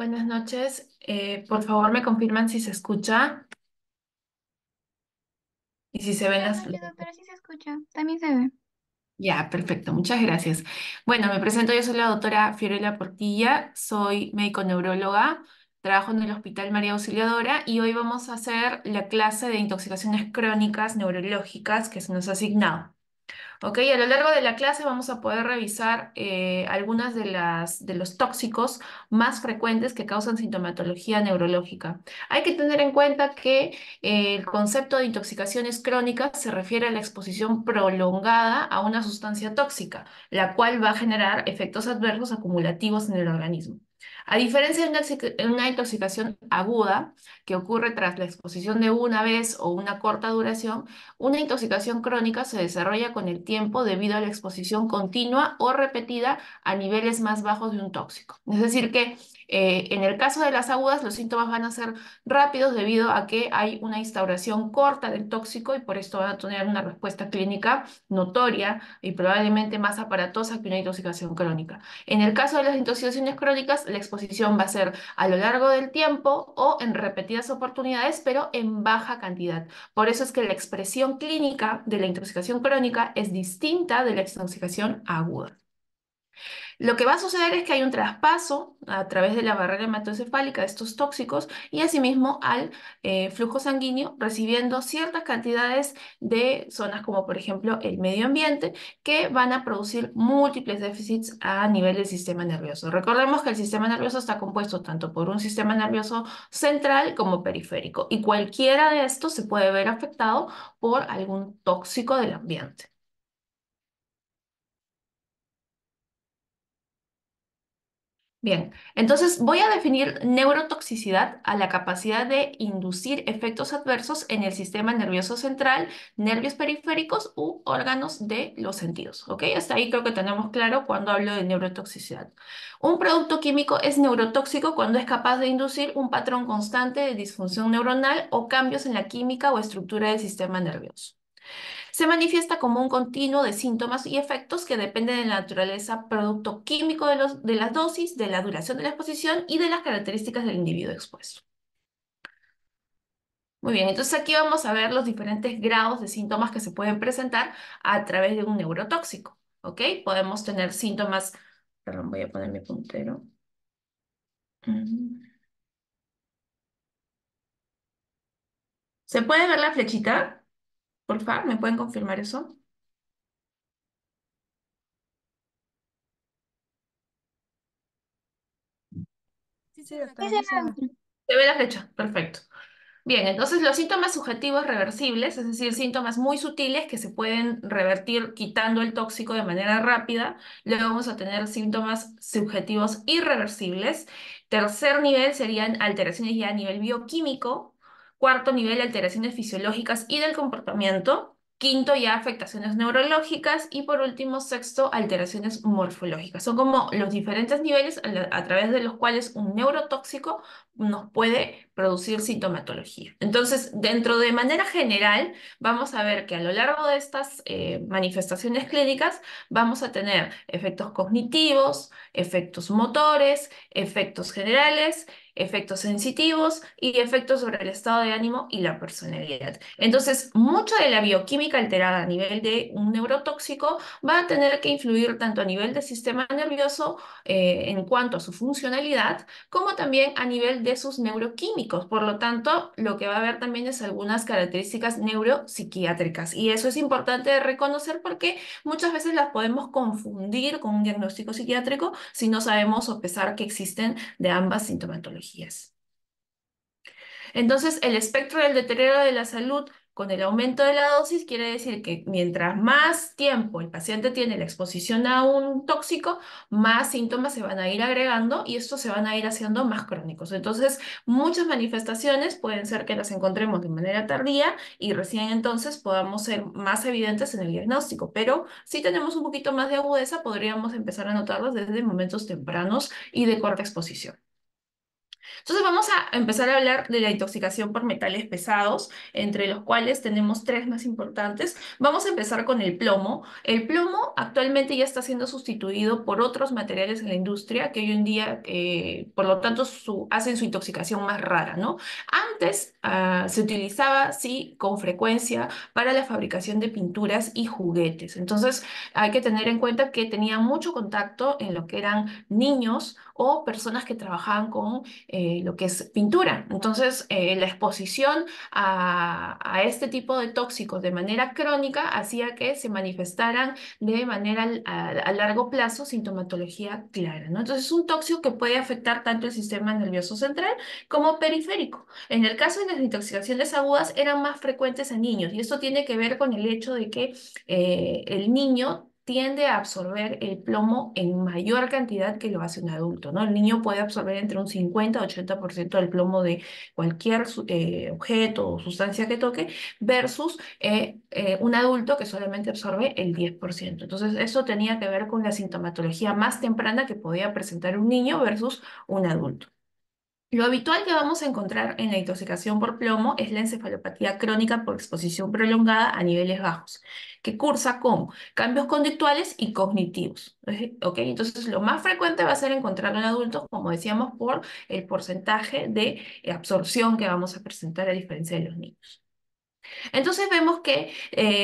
Buenas noches. Por favor, me confirman si se escucha y si se ven Buenas las... noches, doctora. Sí se escucha. También se ve. Ya, perfecto. Muchas gracias. Bueno, me presento. Yo soy la doctora Fiorella Portilla. Soy médico neuróloga. Trabajo en el Hospital María Auxiliadora y hoy vamos a hacer la clase de intoxicaciones crónicas neurológicas que se nos ha asignado. Ok, a lo largo de la clase vamos a poder revisar algunas de los tóxicos más frecuentes que causan sintomatología neurológica. Hay que tener en cuenta que el concepto de intoxicaciones crónicas se refiere a la exposición prolongada a una sustancia tóxica, la cual va a generar efectos adversos acumulativos en el organismo. A diferencia de una intoxicación aguda que ocurre tras la exposición de una vez o una corta duración, una intoxicación crónica se desarrolla con el tiempo debido a la exposición continua o repetida a niveles más bajos de un tóxico. Es decir, que en el caso de las agudas, los síntomas van a ser rápidos debido a que hay una instauración corta del tóxico y por esto van a tener una respuesta clínica notoria y probablemente más aparatosa que una intoxicación crónica. En el caso de las intoxicaciones crónicas, la exposición va a ser a lo largo del tiempo o en repetidas oportunidades, pero en baja cantidad. Por eso es que la expresión clínica de la intoxicación crónica es distinta de la intoxicación aguda. Lo que va a suceder es que hay un traspaso a través de la barrera hematoencefálica de estos tóxicos y asimismo al flujo sanguíneo recibiendo ciertas cantidades de zonas como por ejemplo el medio ambiente que van a producir múltiples déficits a nivel del sistema nervioso. Recordemos que el sistema nervioso está compuesto tanto por un sistema nervioso central como periférico y cualquiera de estos se puede ver afectado por algún tóxico del ambiente. Bien, entonces voy a definir neurotoxicidad a la capacidad de inducir efectos adversos en el sistema nervioso central, nervios periféricos u órganos de los sentidos. ¿Ok? Hasta ahí creo que tenemos claro cuando hablo de neurotoxicidad. Un producto químico es neurotóxico cuando es capaz de inducir un patrón constante de disfunción neuronal o cambios en la química o estructura del sistema nervioso. Se manifiesta como un continuo de síntomas y efectos que dependen de la naturaleza producto químico de las dosis, de la duración de la exposición y de las características del individuo expuesto. Muy bien, entonces aquí vamos a ver los diferentes grados de síntomas que se pueden presentar a través de un neurotóxico. ¿Ok? Podemos tener síntomas, perdón, voy a poner mi puntero. Mm. ¿Se puede ver la flechita? Por favor, ¿me pueden confirmar eso? Sí, sí, Sí doctora, se sí se ve, ve. doctora. Se ve la flecha, perfecto. Bien, entonces los síntomas subjetivos reversibles, es decir, síntomas muy sutiles que se pueden revertir quitando el tóxico de manera rápida. Luego vamos a tener síntomas subjetivos irreversibles. Tercer nivel serían alteraciones ya a nivel bioquímico. Cuarto nivel, alteraciones fisiológicas y del comportamiento. Quinto, ya afectaciones neurológicas. Y por último, sexto, alteraciones morfológicas. Son como los diferentes niveles a través de los cuales un neurotóxico nos puede producir sintomatología. Entonces, dentro de manera general, vamos a ver que a lo largo de estas manifestaciones clínicas vamos a tener efectos cognitivos, efectos motores, efectos generales, efectos sensitivos y efectos sobre el estado de ánimo y la personalidad. Entonces, mucho de la bioquímica alterada a nivel de un neurotóxico va a tener que influir tanto a nivel del sistema nervioso en cuanto a su funcionalidad, como también a nivel de sus neuroquímicos. Por lo tanto, lo que va a haber también es algunas características neuropsiquiátricas. Y eso es importante de reconocer porque muchas veces las podemos confundir con un diagnóstico psiquiátrico si no sabemos sopesar que existen de ambas sintomatologías. Entonces, el espectro del deterioro de la salud con el aumento de la dosis quiere decir que mientras más tiempo el paciente tiene la exposición a un tóxico, más síntomas se van a ir agregando y estos se van a ir haciendo más crónicos. Entonces, muchas manifestaciones pueden ser que las encontremos de manera tardía y recién entonces podamos ser más evidentes en el diagnóstico, pero si tenemos un poquito más de agudeza, podríamos empezar a notarlas desde momentos tempranos y de corta exposición. Entonces vamos a empezar a hablar de la intoxicación por metales pesados, entre los cuales tenemos tres más importantes. Vamos a empezar con el plomo. El plomo actualmente ya está siendo sustituido por otros materiales en la industria que hoy en día, por lo tanto, hacen su intoxicación más rara, ¿no? Antes se utilizaba, sí, con frecuencia para la fabricación de pinturas y juguetes. Entonces hay que tener en cuenta que tenía mucho contacto en lo que eran niños o personas que trabajaban con lo que es pintura. Entonces, la exposición a este tipo de tóxicos de manera crónica hacía que se manifestaran de manera a largo plazo sintomatología clara, ¿no? Entonces, es un tóxico que puede afectar tanto el sistema nervioso central como periférico. En el caso de las intoxicaciones agudas, eran más frecuentes en niños y esto tiene que ver con el hecho de que el niño tiende a absorber el plomo en mayor cantidad que lo hace un adulto, ¿no? El niño puede absorber entre un 50 a 80% del plomo de cualquier objeto o sustancia que toque versus un adulto que solamente absorbe el 10%. Entonces, eso tenía que ver con la sintomatología más temprana que podía presentar un niño versus un adulto. Lo habitual que vamos a encontrar en la intoxicación por plomo es la encefalopatía crónica por exposición prolongada a niveles bajos, que cursa con cambios conductuales y cognitivos. ¿Ok? Entonces, lo más frecuente va a ser encontrarlo en adultos, como decíamos, por el porcentaje de absorción que vamos a presentar a diferencia de los niños. Entonces vemos que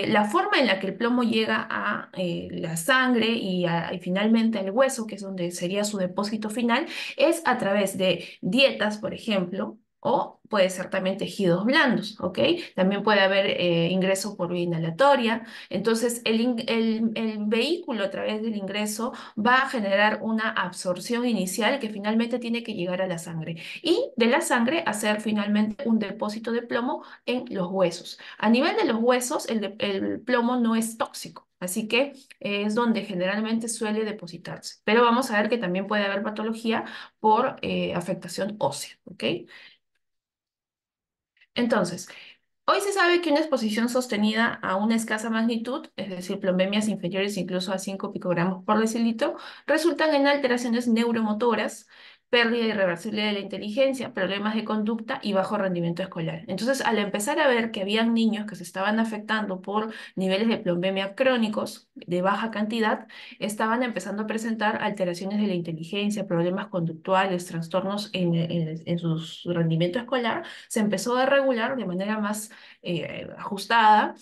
la forma en la que el plomo llega a la sangre y finalmente al hueso, que es donde sería su depósito final, es a través de dietas, por ejemplo, o puede ser también tejidos blandos, ¿ok? También puede haber ingreso por vía inhalatoria. Entonces, el vehículo a través del ingreso va a generar una absorción inicial que finalmente tiene que llegar a la sangre y de la sangre hacer finalmente un depósito de plomo en los huesos. A nivel de los huesos, el plomo no es tóxico, así que es donde generalmente suele depositarse. Pero vamos a ver que también puede haber patología por afectación ósea, ¿ok? Entonces, hoy se sabe que una exposición sostenida a una escasa magnitud, es decir, plombemias inferiores incluso a 5 picogramos por decilitro, resultan en alteraciones neuromotoras, pérdida irreversible de la inteligencia, problemas de conducta y bajo rendimiento escolar. Entonces, al empezar a ver que habían niños que se estaban afectando por niveles de plombemia crónicos de baja cantidad, estaban empezando a presentar alteraciones de la inteligencia, problemas conductuales, trastornos en su rendimiento escolar, se empezó a regular de manera más ajustada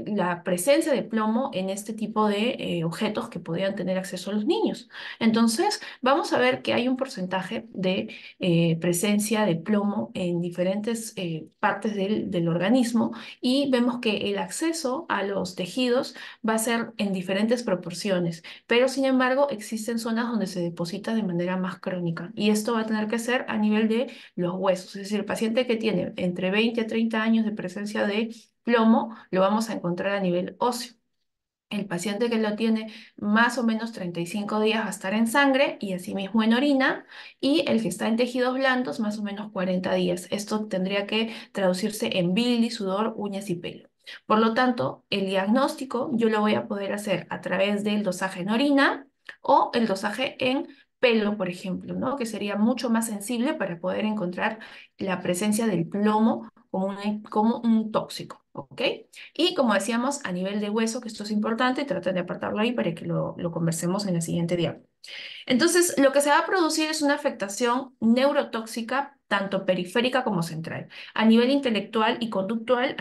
la presencia de plomo en este tipo de objetos que podían tener acceso a los niños. Entonces, vamos a ver que hay un porcentaje de presencia de plomo en diferentes partes del organismo y vemos que el acceso a los tejidos va a ser en diferentes proporciones, pero sin embargo existen zonas donde se deposita de manera más crónica y esto va a tener que ser a nivel de los huesos, es decir, el paciente que tiene entre 20 a 30 años de presencia de plomo lo vamos a encontrar a nivel óseo. El paciente que lo tiene más o menos 35 días va a estar en sangre y asimismo en orina, y el que está en tejidos blandos más o menos 40 días. Esto tendría que traducirse en bilis, sudor, uñas y pelo. Por lo tanto, el diagnóstico yo lo voy a poder hacer a través del dosaje en orina o el dosaje en pelo, por ejemplo, ¿no? Que sería mucho más sensible para poder encontrar la presencia del plomo como un tóxico, ¿ok? Y como decíamos, a nivel de hueso, que esto es importante, traten de apartarlo ahí para que lo conversemos en la siguiente diapositiva. Entonces, lo que se va a producir es una afectación neurotóxica, tanto periférica como central, a nivel intelectual y conductual,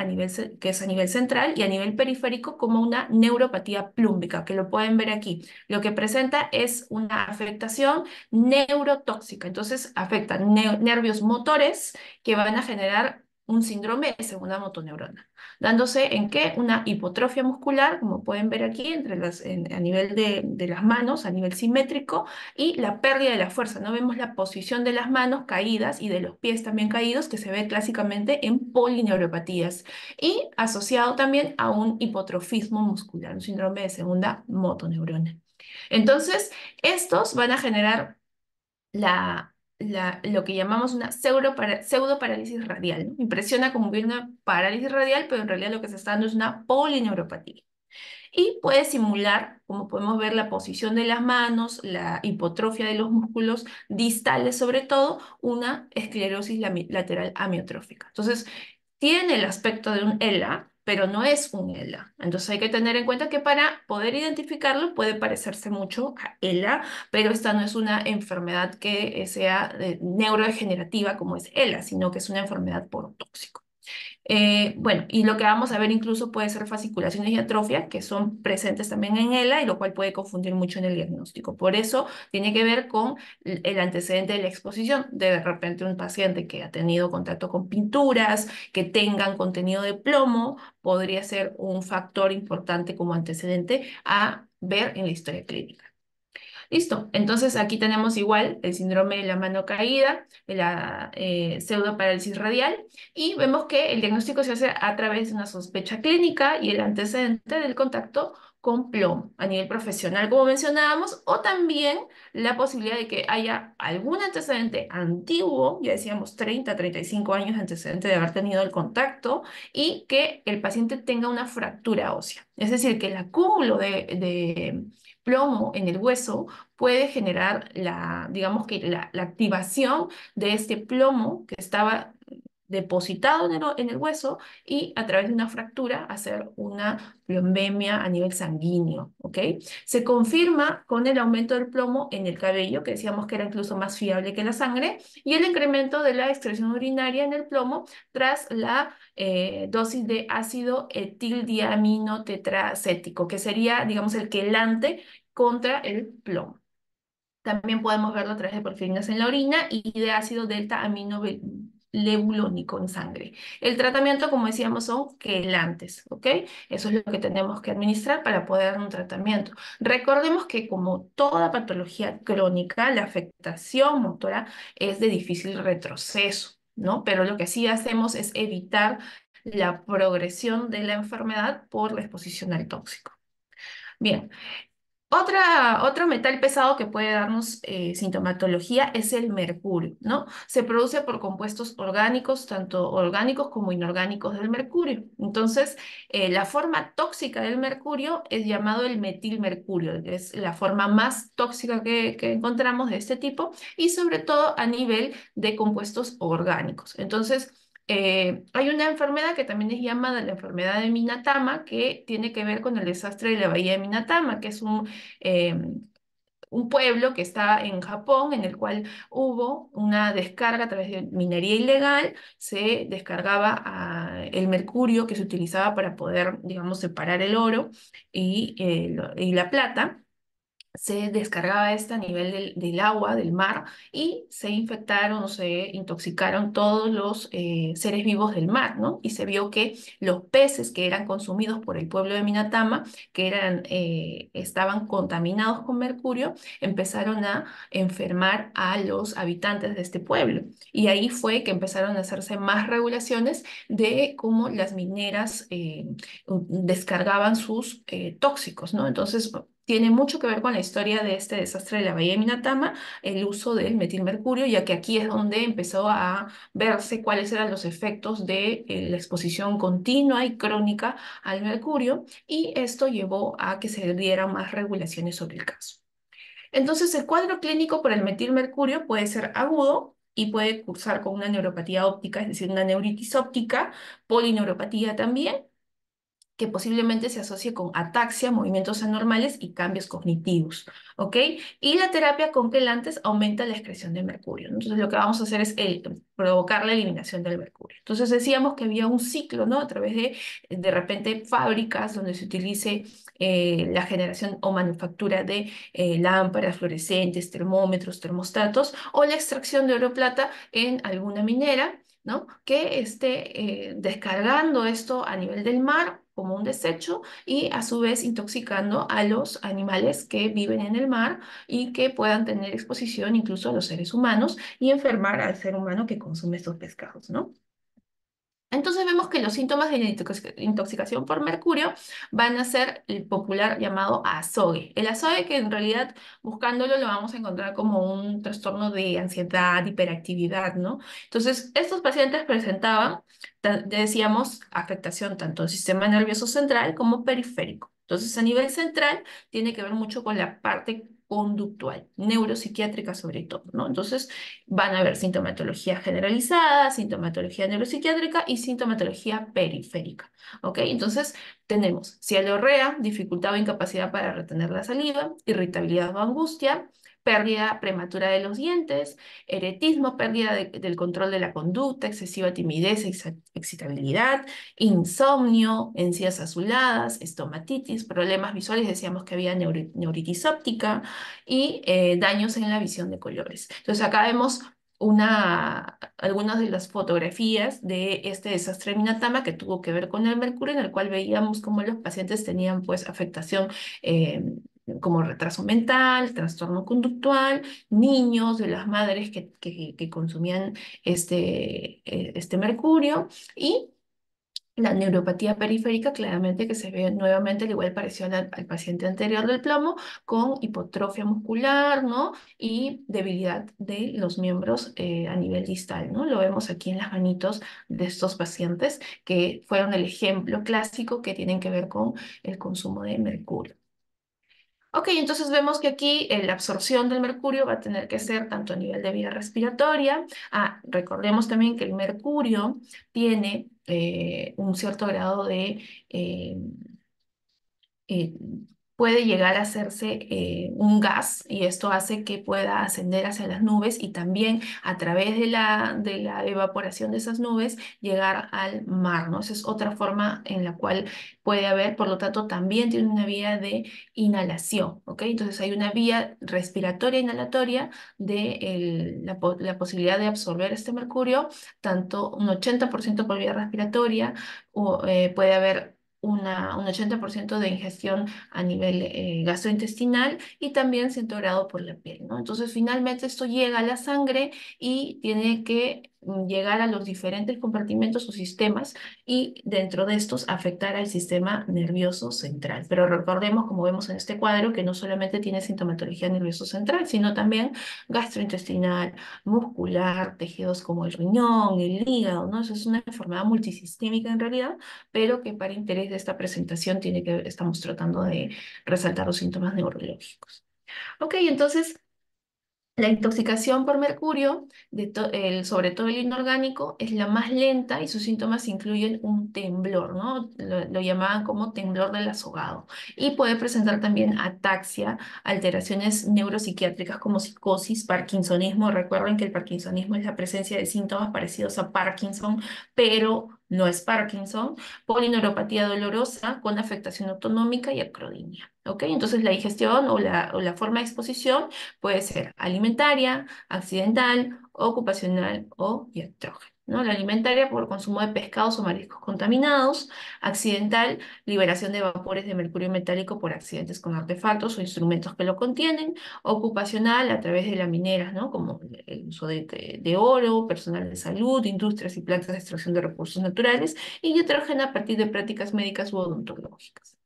que es a nivel central, y a nivel periférico como una neuropatía plúmbica, que lo pueden ver aquí. Lo que presenta es una afectación neurotóxica, entonces afecta nervios motores que van a generar un síndrome de segunda motoneurona, dándose en que una hipotrofia muscular, como pueden ver aquí, a nivel de las manos, a nivel simétrico, y la pérdida de la fuerza. No vemos la posición de las manos caídas y de los pies también caídos, que se ve clásicamente en polineuropatías, y asociado también a un hipotrofismo muscular, un síndrome de segunda motoneurona. Entonces, estos van a generar lo que llamamos una pseudoparálisis radial, ¿no? Impresiona como bien una parálisis radial, pero en realidad lo que se está dando es una polineuropatía. Y puede simular, como podemos ver, la posición de las manos, la hipotrofia de los músculos distales, sobre todo, una esclerosis lateral amiotrófica. Entonces, tiene el aspecto de un ELA, pero no es un ELA. Entonces hay que tener en cuenta que para poder identificarlo puede parecerse mucho a ELA, pero esta no es una enfermedad que sea neurodegenerativa como es ELA, sino que es una enfermedad por tóxico. Bueno, y lo que vamos a ver incluso puede ser fasciculaciones y atrofia, que son presentes también en ELA, y lo cual puede confundir mucho en el diagnóstico. Por eso tiene que ver con el antecedente de la exposición. De repente un paciente que ha tenido contacto con pinturas, que tengan contenido de plomo, podría ser un factor importante como antecedente a ver en la historia clínica. Listo, entonces aquí tenemos igual el síndrome de la mano caída, la pseudoparálisis radial, y vemos que el diagnóstico se hace a través de una sospecha clínica y el antecedente del contacto con plomo a nivel profesional, como mencionábamos, o también la posibilidad de que haya algún antecedente antiguo, ya decíamos 30, 35 años de antecedente de haber tenido el contacto, y que el paciente tenga una fractura ósea. Es decir, que el acúmulo de plomo en el hueso puede generar digamos que la activación de este plomo que estaba depositado en el hueso y a través de una fractura hacer una plombemia a nivel sanguíneo, ¿ok? Se confirma con el aumento del plomo en el cabello, que decíamos que era incluso más fiable que la sangre, y el incremento de la excreción urinaria en el plomo tras la dosis de ácido etildiaminotetracético, que sería, digamos, el quelante contra el plomo. También podemos verlo a través de porfirinas en la orina y de ácido delta aminolevulónico en sangre. El tratamiento, como decíamos, son quelantes, ¿ok? Eso es lo que tenemos que administrar para poder dar un tratamiento. Recordemos que como toda patología crónica, la afectación motora es de difícil retroceso, ¿no? Pero lo que sí hacemos es evitar la progresión de la enfermedad por la exposición al tóxico. Bien, otro metal pesado que puede darnos sintomatología es el mercurio, ¿no? Se produce por compuestos orgánicos, tanto orgánicos como inorgánicos del mercurio. Entonces, la forma tóxica del mercurio es llamado el metilmercurio, que es la forma más tóxica que encontramos de este tipo, y sobre todo a nivel de compuestos orgánicos. Entonces, hay una enfermedad que también es llamada la enfermedad de Minatama, que tiene que ver con el desastre de la bahía de Minatama, que es eh, un pueblo que está en Japón, en el cual hubo una descarga a través de minería ilegal, se descargaba el mercurio que se utilizaba para poder, digamos, separar el oro y la plata. Se descargaba esta a nivel del agua, del mar, y se infectaron o se intoxicaron todos los seres vivos del mar, ¿no? Y se vio que los peces que eran consumidos por el pueblo de Minatama, que estaban contaminados con mercurio, empezaron a enfermar a los habitantes de este pueblo. Y ahí fue que empezaron a hacerse más regulaciones de cómo las mineras descargaban sus tóxicos, ¿no? Entonces, tiene mucho que ver con la historia de este desastre de la bahía de Minatama, el uso del metilmercurio, ya que aquí es donde empezó a verse cuáles eran los efectos de la exposición continua y crónica al mercurio, y esto llevó a que se dieran más regulaciones sobre el caso. Entonces, el cuadro clínico por el metilmercurio puede ser agudo y puede cursar con una neuropatía óptica, es decir, una neuritis óptica, polineuropatía también, que posiblemente se asocie con ataxia, movimientos anormales y cambios cognitivos, ¿ok? Y la terapia con quelantes aumenta la excreción de mercurio. Entonces lo que vamos a hacer es provocar la eliminación del mercurio. Entonces decíamos que había un ciclo, ¿no? A través de repente, fábricas donde se utilice la generación o manufactura de lámparas fluorescentes, termómetros, termostatos, o la extracción de oro plata en alguna minera, ¿no? Que esté descargando esto a nivel del mar como un desecho y a su vez intoxicando a los animales que viven en el mar y que puedan tener exposición incluso a los seres humanos y enfermar al ser humano que consume estos pescados, ¿no? Entonces vemos que los síntomas de la intoxicación por mercurio van a ser el popular llamado azogue. El azogue que en realidad buscándolo lo vamos a encontrar como un trastorno de ansiedad, hiperactividad, ¿no? Entonces estos pacientes presentaban, decíamos, afectación tanto del sistema nervioso central como periférico. Entonces a nivel central tiene que ver mucho con la parte conductual, neuropsiquiátrica sobre todo, ¿no? Entonces van a haber sintomatología generalizada, sintomatología neuropsiquiátrica y sintomatología periférica. ¿Ok? Entonces tenemos cialorrea, dificultad o incapacidad para retener la saliva, irritabilidad o angustia, pérdida prematura de los dientes, eretismo, pérdida del control de la conducta, excesiva timidez, excitabilidad, insomnio, encías azuladas, estomatitis, problemas visuales, decíamos que había neuritis óptica y daños en la visión de colores. Entonces acá vemos algunas de las fotografías de este desastre de Minatama que tuvo que ver con el mercurio, en el cual veíamos cómo los pacientes tenían pues afectación eh, como retraso mental, trastorno conductual, niños de las madres que consumían este mercurio y la neuropatía periférica, claramente que se ve nuevamente, al igual pareció al paciente anterior del plomo, con hipotrofia muscular, ¿no? Y debilidad de los miembros a nivel distal, ¿no? Lo vemos aquí en las manitos de estos pacientes que fueron el ejemplo clásico que tienen que ver con el consumo de mercurio. Ok, entonces vemos que aquí la absorción del mercurio va a tener que ser tanto a nivel de vía respiratoria. Recordemos también que el mercurio tiene un cierto grado de eh, puede llegar a hacerse un gas y esto hace que pueda ascender hacia las nubes y también a través de la evaporación de esas nubes llegar al mar, ¿no? Esa es otra forma en la cual puede haber, por lo tanto, también tiene una vía de inhalación, ¿ok? Entonces hay una vía respiratoria inhalatoria de la posibilidad de absorber este mercurio, tanto un 80% por vía respiratoria, o puede haber un 80% de ingestión a nivel gastrointestinal y también 100 grados por la piel, ¿no? Entonces, finalmente esto llega a la sangre y tiene que llegar a los diferentes compartimentos o sistemas y dentro de estos afectar al sistema nervioso central. Pero recordemos, como vemos en este cuadro, que no solamente tiene sintomatología nervioso central, sino también gastrointestinal, muscular, tejidos como el riñón, el hígado, ¿no? Eso es una enfermedad multisistémica en realidad, pero que para interés de esta presentación estamos tratando de resaltar los síntomas neurológicos. Ok, entonces la intoxicación por mercurio, sobre todo el inorgánico, es la más lenta y sus síntomas incluyen un temblor, ¿no? Lo llamaban como temblor del azogado. Y puede presentar también ataxia, alteraciones neuropsiquiátricas como psicosis, parkinsonismo. Recuerden que el parkinsonismo es la presencia de síntomas parecidos a Parkinson, pero no es Parkinson. Polineuropatía dolorosa con afectación autonómica y acrodinia. ¿Ok? Entonces la digestión o la forma de exposición puede ser alimentaria, accidental, ocupacional o iatrogena, ¿no? La alimentaria por consumo de pescados o mariscos contaminados, accidental, liberación de vapores de mercurio metálico por accidentes con artefactos o instrumentos que lo contienen, ocupacional a través de lamineras, ¿no? Como el uso de oro, personal de salud, industrias y plantas de extracción de recursos naturales, y iatrogena a partir de prácticas médicas u odontológicas.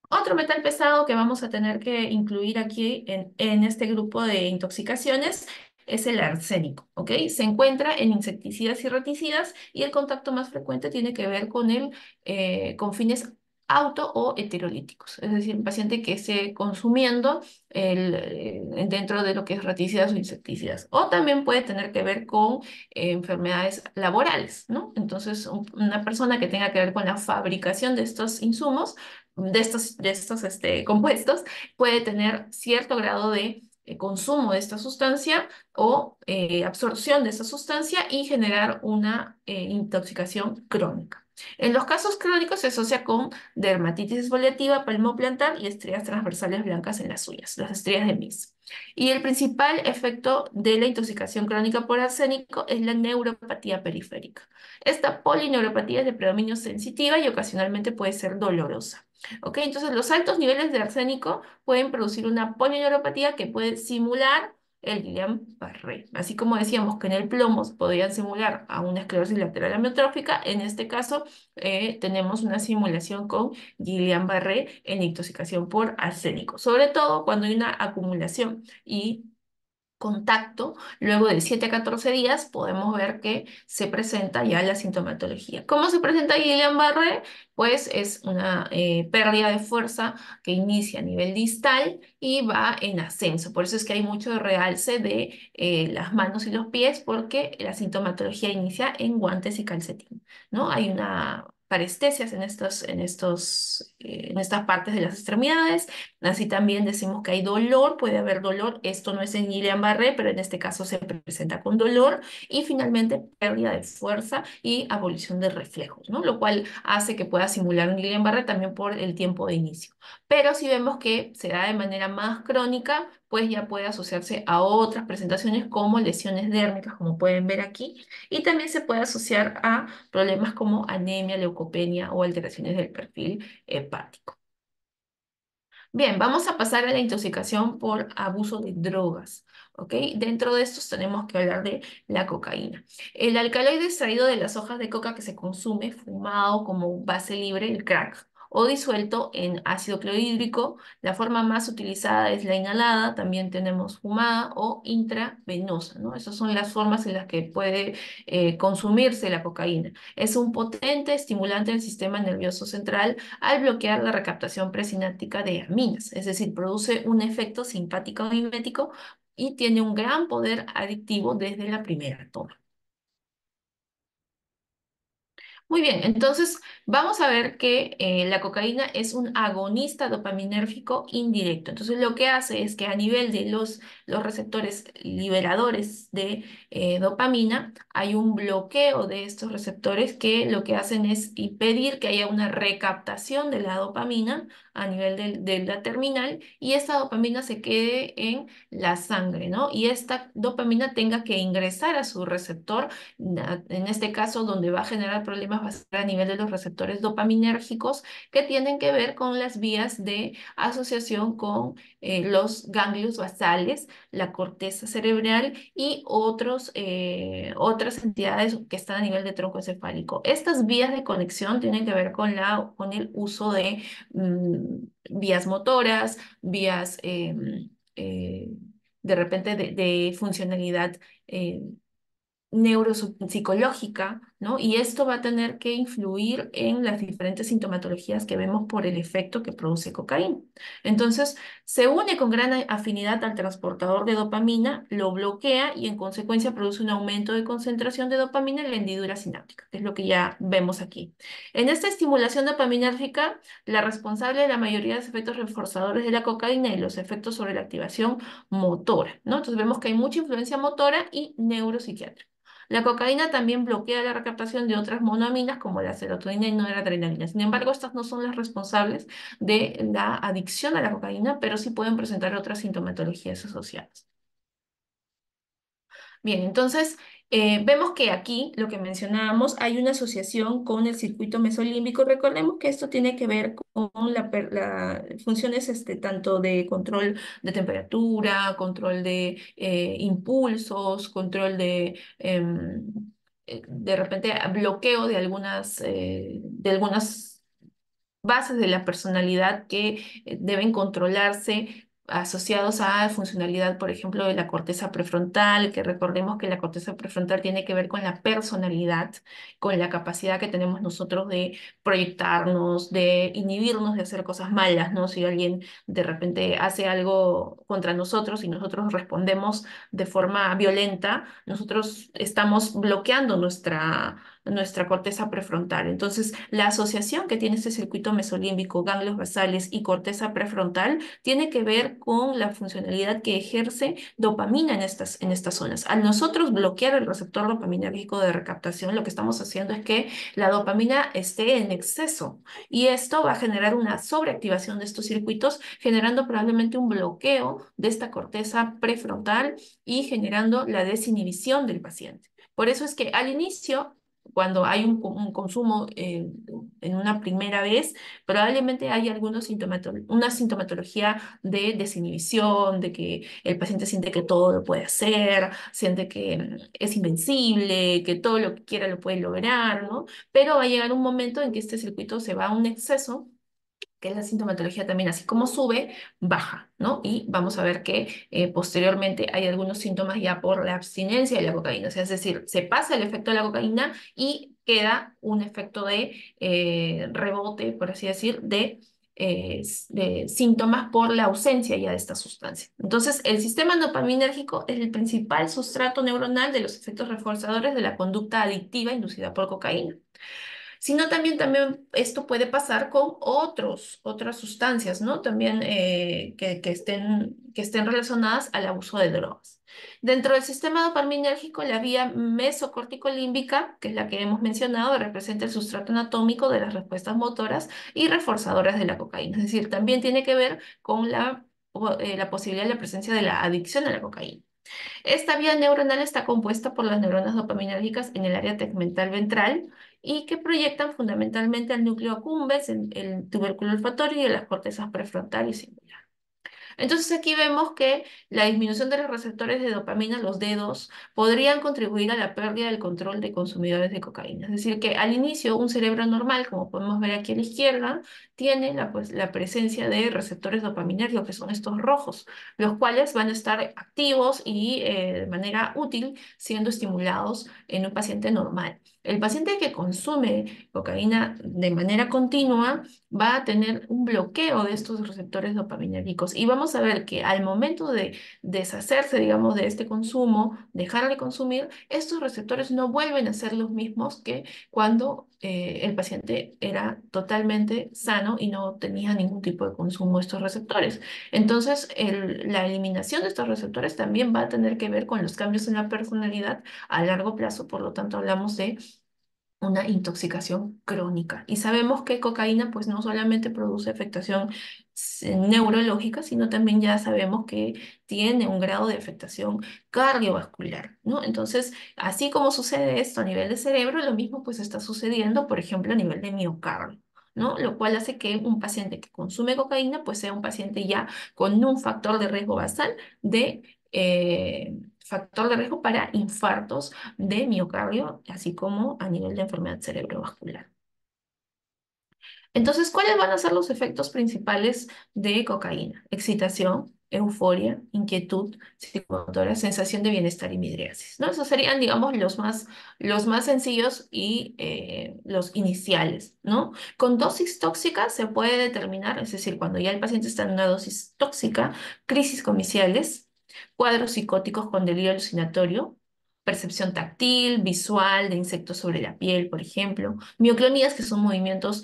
Otro metal pesado que vamos a tener que incluir aquí en este grupo de intoxicaciones es el arsénico, ¿ok? Se encuentra en insecticidas y reticidas y el contacto más frecuente tiene que ver con fines auto o heterolíticos, es decir, un paciente que esté consumiendo dentro de lo que es reticidas o insecticidas. O también puede tener que ver con enfermedades laborales, ¿no? Entonces, una persona que tenga que ver con la fabricación de estos insumos de estos compuestos puede tener cierto grado de consumo de esta sustancia o absorción de esta sustancia y generar una intoxicación crónica. En los casos crónicos se asocia con dermatitis exfoliativa palmoplantar y estrías transversales blancas en las uñas, las estrías de Meigs. Y el principal efecto de la intoxicación crónica por arsénico es la neuropatía periférica. Esta polineuropatía es de predominio sensitiva y ocasionalmente puede ser dolorosa. ¿Ok? Entonces, los altos niveles de arsénico pueden producir una polineuropatía que puede simular el Guillain-Barré. Así como decíamos que en el plomo podían simular a una esclerosis lateral amiotrófica, en este caso tenemos una simulación con Guillain-Barré en intoxicación por arsénico, sobre todo cuando hay una acumulación y contacto, luego de 7 a 14 días podemos ver que se presenta ya la sintomatología. ¿Cómo se presenta Guillain-Barré? Pues es una pérdida de fuerza que inicia a nivel distal y va en ascenso. Por eso es que hay mucho realce de las manos y los pies porque la sintomatología inicia en guantes y calcetín, ¿no? Hay una parestesias en estas partes de las extremidades. Así también decimos que hay dolor, puede haber dolor. Esto no es en Guillain-Barré, pero en este caso se presenta con dolor. Y finalmente, pérdida de fuerza y abolición de reflejos, ¿no? Lo cual hace que pueda simular un Guillain-Barré también por el tiempo de inicio. Pero si vemos que se da de manera más crónica, pues ya puede asociarse a otras presentaciones como lesiones dérmicas, como pueden ver aquí, y también se puede asociar a problemas como anemia, leucopenia o alteraciones del perfil hepático. Bien, vamos a pasar a la intoxicación por abuso de drogas, ¿ok? Dentro de estos tenemos que hablar de la cocaína. El alcaloide extraído de las hojas de coca que se consume fumado como base libre, el crack, o disuelto en ácido clorhídrico. La forma más utilizada es la inhalada, también tenemos fumada o intravenosa, ¿no? Esas son las formas en las que puede consumirse la cocaína. Es un potente estimulante del sistema nervioso central al bloquear la recaptación presináptica de aminas, es decir, produce un efecto simpático mimético y tiene un gran poder adictivo desde la primera toma. Muy bien, entonces vamos a ver que la cocaína es un agonista dopaminérgico indirecto. Entonces lo que hace es que a nivel de los receptores liberadores de dopamina hay un bloqueo de estos receptores que lo que hacen es impedir que haya una recaptación de la dopamina a nivel de la terminal y esta dopamina se quede en la sangre, ¿no? Y esta dopamina tenga que ingresar a su receptor en este caso, donde va a generar problemas va a ser a nivel de los receptores dopaminérgicos que tienen que ver con las vías de asociación con los ganglios basales, la corteza cerebral y otras entidades que están a nivel de tronco encefálico. Estas vías de conexión tienen que ver con el uso de vías motoras, vías de repente de funcionalidad neuropsicológica, ¿no? Y esto va a tener que influir en las diferentes sintomatologías que vemos por el efecto que produce cocaína. Entonces, se une con gran afinidad al transportador de dopamina, lo bloquea y en consecuencia produce un aumento de concentración de dopamina en la hendidura sináptica, que es lo que ya vemos aquí. En esta estimulación dopaminérgica, la responsable de la mayoría de los efectos reforzadores de la cocaína y los efectos sobre la activación motora, ¿no? Entonces vemos que hay mucha influencia motora y neuropsiquiátrica. La cocaína también bloquea la recaptación de otras monoaminas como la serotonina y noradrenalina. Sin embargo, estas no son las responsables de la adicción a la cocaína, pero sí pueden presentar otras sintomatologías asociadas. Bien, entonces vemos que aquí, lo que mencionábamos, hay una asociación con el circuito mesolímbico. Recordemos que esto tiene que ver con las funciones tanto de control de temperatura, control de impulsos, control de repente bloqueo de algunas bases de la personalidad que deben controlarse asociados a funcionalidad, por ejemplo, de la corteza prefrontal, que recordemos que la corteza prefrontal tiene que ver con la personalidad, con la capacidad que tenemos nosotros de proyectarnos, de inhibirnos de hacer cosas malas, ¿no? Si alguien de repente hace algo contra nosotros y nosotros respondemos de forma violenta, nosotros estamos bloqueando nuestra corteza prefrontal. Entonces, la asociación que tiene este circuito mesolímbico, ganglios basales y corteza prefrontal tiene que ver con la funcionalidad que ejerce dopamina en estas zonas. Al nosotros bloquear el receptor dopaminérgico de recaptación, lo que estamos haciendo es que la dopamina esté en exceso y esto va a generar una sobreactivación de estos circuitos, generando probablemente un bloqueo de esta corteza prefrontal y generando la desinhibición del paciente. Por eso es que al inicio cuando hay un consumo en una primera vez, probablemente hay una sintomatología de desinhibición, de que el paciente siente que todo lo puede hacer, siente que es invencible, que todo lo que quiera lo puede lograr, ¿no? Pero va a llegar un momento en que este circuito se va a un exceso, que es la sintomatología también, así como sube, baja, ¿no? Y vamos a ver que posteriormente hay algunos síntomas ya por la abstinencia de la cocaína, o sea, es decir, se pasa el efecto de la cocaína y queda un efecto de rebote, por así decir, de síntomas por la ausencia ya de esta sustancia. Entonces, el sistema dopaminérgico es el principal sustrato neuronal de los efectos reforzadores de la conducta adictiva inducida por cocaína. Sino también esto puede pasar con otras sustancias, ¿no? También que estén relacionadas al abuso de drogas. Dentro del sistema dopaminérgico, la vía mesocorticolímbica, que es la que hemos mencionado, representa el sustrato anatómico de las respuestas motoras y reforzadoras de la cocaína. Es decir, también tiene que ver con la posibilidad de la presencia de la adicción a la cocaína. Esta vía neuronal está compuesta por las neuronas dopaminérgicas en el área tegmental ventral y que proyectan fundamentalmente al núcleo accumbens, el tubérculo olfatorio y a las cortezas prefrontal y singular. Entonces aquí vemos que la disminución de los receptores de dopamina, los dedos, podrían contribuir a la pérdida del control de consumidores de cocaína. Es decir, que al inicio un cerebro normal, como podemos ver aquí a la izquierda, tiene la presencia de receptores dopaminérgicos, que son estos rojos, los cuales van a estar activos y de manera útil siendo estimulados en un paciente normal. El paciente que consume cocaína de manera continua va a tener un bloqueo de estos receptores dopaminérgicos y vamos a ver que al momento de deshacerse, digamos, de este consumo, dejar de consumir, estos receptores no vuelven a ser los mismos que cuando el paciente era totalmente sano y no tenía ningún tipo de consumo de estos receptores. Entonces, la eliminación de estos receptores también va a tener que ver con los cambios en la personalidad a largo plazo, por lo tanto hablamos de una intoxicación crónica. Y sabemos que cocaína pues no solamente produce afectación neurológica, sino también ya sabemos que tiene un grado de afectación cardiovascular, ¿no? Entonces, así como sucede esto a nivel de cerebro, lo mismo pues está sucediendo, por ejemplo, a nivel de miocardio, ¿no? Lo cual hace que un paciente que consume cocaína pues sea un paciente ya con un factor de riesgo basal factor de riesgo para infartos de miocardio, así como a nivel de enfermedad cerebrovascular. Entonces, ¿cuáles van a ser los efectos principales de cocaína? Excitación, euforia, inquietud psicomotora, sensación de bienestar y midriasis, ¿no? Esos serían, digamos, los más sencillos y los iniciales, ¿no? Con dosis tóxica se puede determinar, es decir, cuando ya el paciente está en una dosis tóxica, crisis comiciales, cuadros psicóticos con delirio alucinatorio, percepción táctil, visual, de insectos sobre la piel, por ejemplo, mioclonías, que son movimientos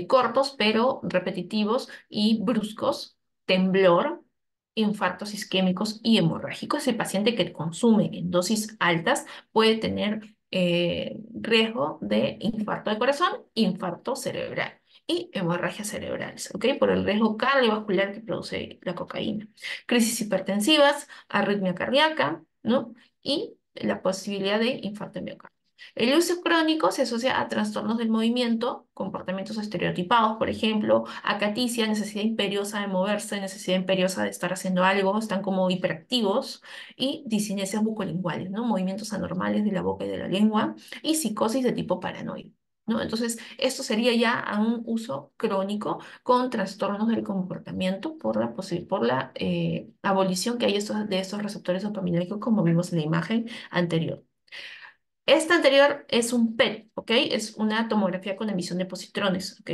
cortos pero repetitivos y bruscos, temblor, infartos isquémicos y hemorrágicos. El paciente que consume en dosis altas puede tener riesgo de infarto de corazón, infarto cerebral y hemorragias cerebrales, ¿ok? Por el riesgo cardiovascular que produce la cocaína. Crisis hipertensivas, arritmia cardíaca, ¿no? Y la posibilidad de infarto miocardio. El uso crónico se asocia a trastornos del movimiento, comportamientos estereotipados, por ejemplo, acaticia, necesidad imperiosa de moverse, necesidad imperiosa de estar haciendo algo, están como hiperactivos, y disinesias bucolinguales, ¿no? Movimientos anormales de la boca y de la lengua, y psicosis de tipo paranoide, ¿no? Entonces, esto sería ya a un uso crónico con trastornos del comportamiento por la abolición que hay de estos receptores dopaminérgicos, como vimos en la imagen anterior. Esta anterior es un PET, ¿ok? Es una tomografía con emisión de positrones, ¿ok?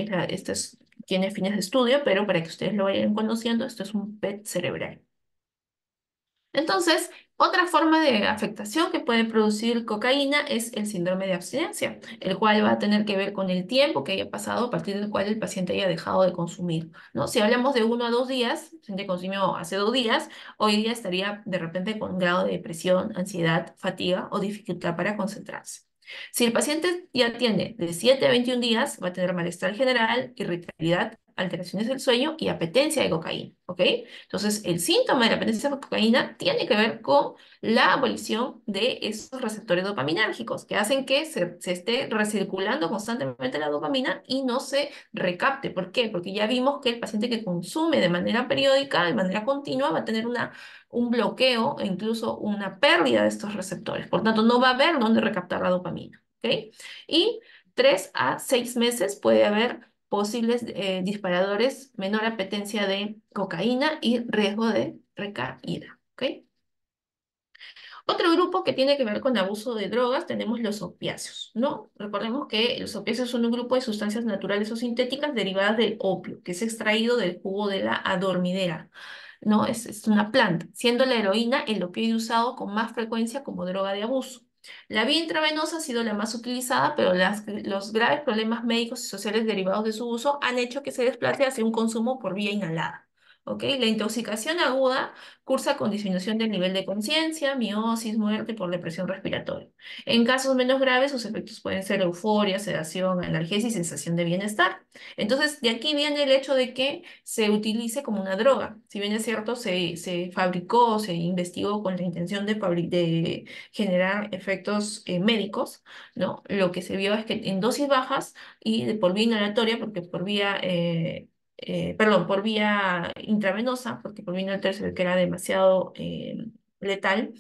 Tiene fines de estudio, pero para que ustedes lo vayan conociendo, esto es un PET cerebral. Entonces, otra forma de afectación que puede producir cocaína es el síndrome de abstinencia, el cual va a tener que ver con el tiempo que haya pasado a partir del cual el paciente haya dejado de consumir, ¿no? Si hablamos de 1 a 2 días, el paciente consumió hace 2 días, hoy día estaría de repente con un grado de depresión, ansiedad, fatiga o dificultad para concentrarse. Si el paciente ya tiene de 7 a 21 días, va a tener malestar general, irritabilidad, alteraciones del sueño y apetencia de cocaína, ¿ok? Entonces, el síntoma de la dependencia por cocaína tiene que ver con la abolición de esos receptores dopaminérgicos que hacen que se esté recirculando constantemente la dopamina y no se recapte. ¿Por qué? Porque ya vimos que el paciente que consume de manera periódica, de manera continua, va a tener un bloqueo e incluso una pérdida de estos receptores. Por tanto, no va a haber dónde recaptar la dopamina, ¿ok? Y 3 a 6 meses puede haber posibles disparadores, menor apetencia de cocaína y riesgo de recaída, ¿ok? Otro grupo que tiene que ver con abuso de drogas tenemos los opiáceos, ¿no? Recordemos que los opiáceos son un grupo de sustancias naturales o sintéticas derivadas del opio, que es extraído del jugo de la adormidera, ¿no? Es una planta, siendo la heroína el opioide usado con más frecuencia como droga de abuso. La vía intravenosa ha sido la más utilizada, pero los graves problemas médicos y sociales derivados de su uso han hecho que se desplace hacia un consumo por vía inhalada. ¿Ok? La intoxicación aguda cursa con disminución del nivel de conciencia, miosis, muerte por depresión respiratoria. En casos menos graves, sus efectos pueden ser euforia, sedación, analgesia y sensación de bienestar. Entonces, de aquí viene el hecho de que se utilice como una droga. Si bien es cierto, se fabricó, se investigó con la intención de generar efectos médicos, ¿no? Lo que se vio es que en dosis bajas y por vía inhalatoria, porque perdón, por vía intravenosa, porque por vía inhalatoria se ve que era demasiado letal,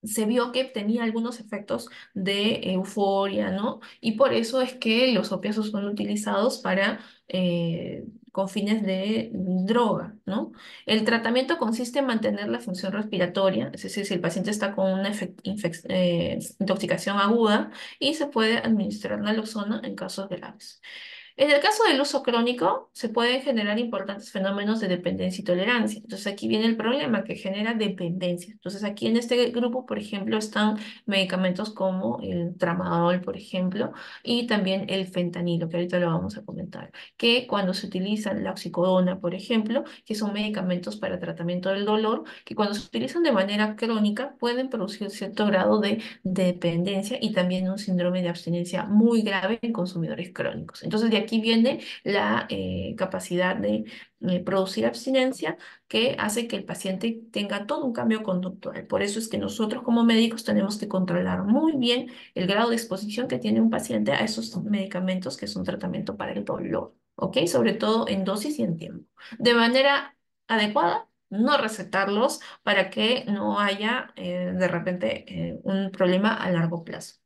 se vio que tenía algunos efectos de euforia, ¿no? Y por eso es que los opiáceos son utilizados con fines de droga, ¿no? El tratamiento consiste en mantener la función respiratoria, es decir, si el paciente está con una intoxicación aguda y se puede administrar naloxona en casos graves. En el caso del uso crónico, se pueden generar importantes fenómenos de dependencia y tolerancia. Entonces aquí viene el problema que genera dependencia. Entonces aquí en este grupo, por ejemplo, están medicamentos como el tramadol, por ejemplo, y también el fentanilo, que ahorita lo vamos a comentar, que cuando se utiliza la oxicodona, por ejemplo, que son medicamentos para tratamiento del dolor, que cuando se utilizan de manera crónica pueden producir cierto grado de dependencia y también un síndrome de abstinencia muy grave en consumidores crónicos. Entonces, de aquí viene la capacidad de producir abstinencia que hace que el paciente tenga todo un cambio conductual. Por eso es que nosotros como médicos tenemos que controlar muy bien el grado de exposición que tiene un paciente a esos medicamentos que son tratamiento para el dolor, ¿ok? Sobre todo en dosis y en tiempo. De manera adecuada, no recetarlos para que no haya de repente un problema a largo plazo.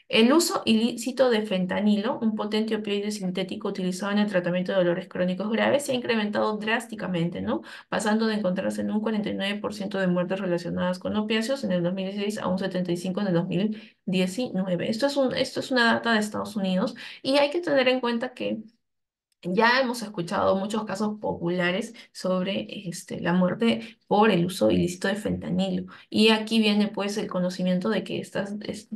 El uso ilícito de fentanilo, un potente opioide sintético utilizado en el tratamiento de dolores crónicos graves, se ha incrementado drásticamente, ¿no? Pasando de encontrarse en un 49% de muertes relacionadas con opiáceos en el 2016 a un 75% en el 2019. Esto es una data de Estados Unidos y hay que tener en cuenta que ya hemos escuchado muchos casos populares sobre la muerte por el uso ilícito de fentanilo. Y aquí viene pues el conocimiento de que este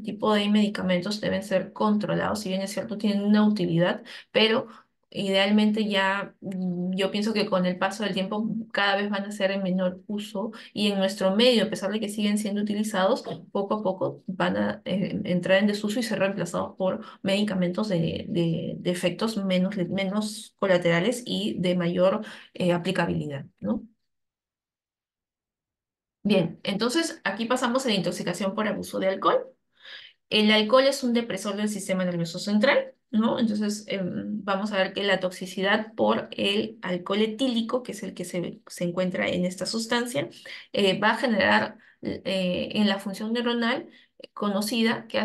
tipo de medicamentos deben ser controlados, si bien es cierto, tienen una utilidad, pero idealmente yo pienso que con el paso del tiempo cada vez van a ser en menor uso y en nuestro medio, a pesar de que siguen siendo utilizados, poco a poco van a entrar en desuso y ser reemplazados por medicamentos de efectos menos colaterales y de mayor aplicabilidad, ¿no? Bien, entonces aquí pasamos a la intoxicación por abuso de alcohol. El alcohol es un depresor del sistema nervioso central, ¿no? Entonces, vamos a ver que la toxicidad por el alcohol etílico, que es el que se encuentra en esta sustancia, va a generar en la función neuronal conocida que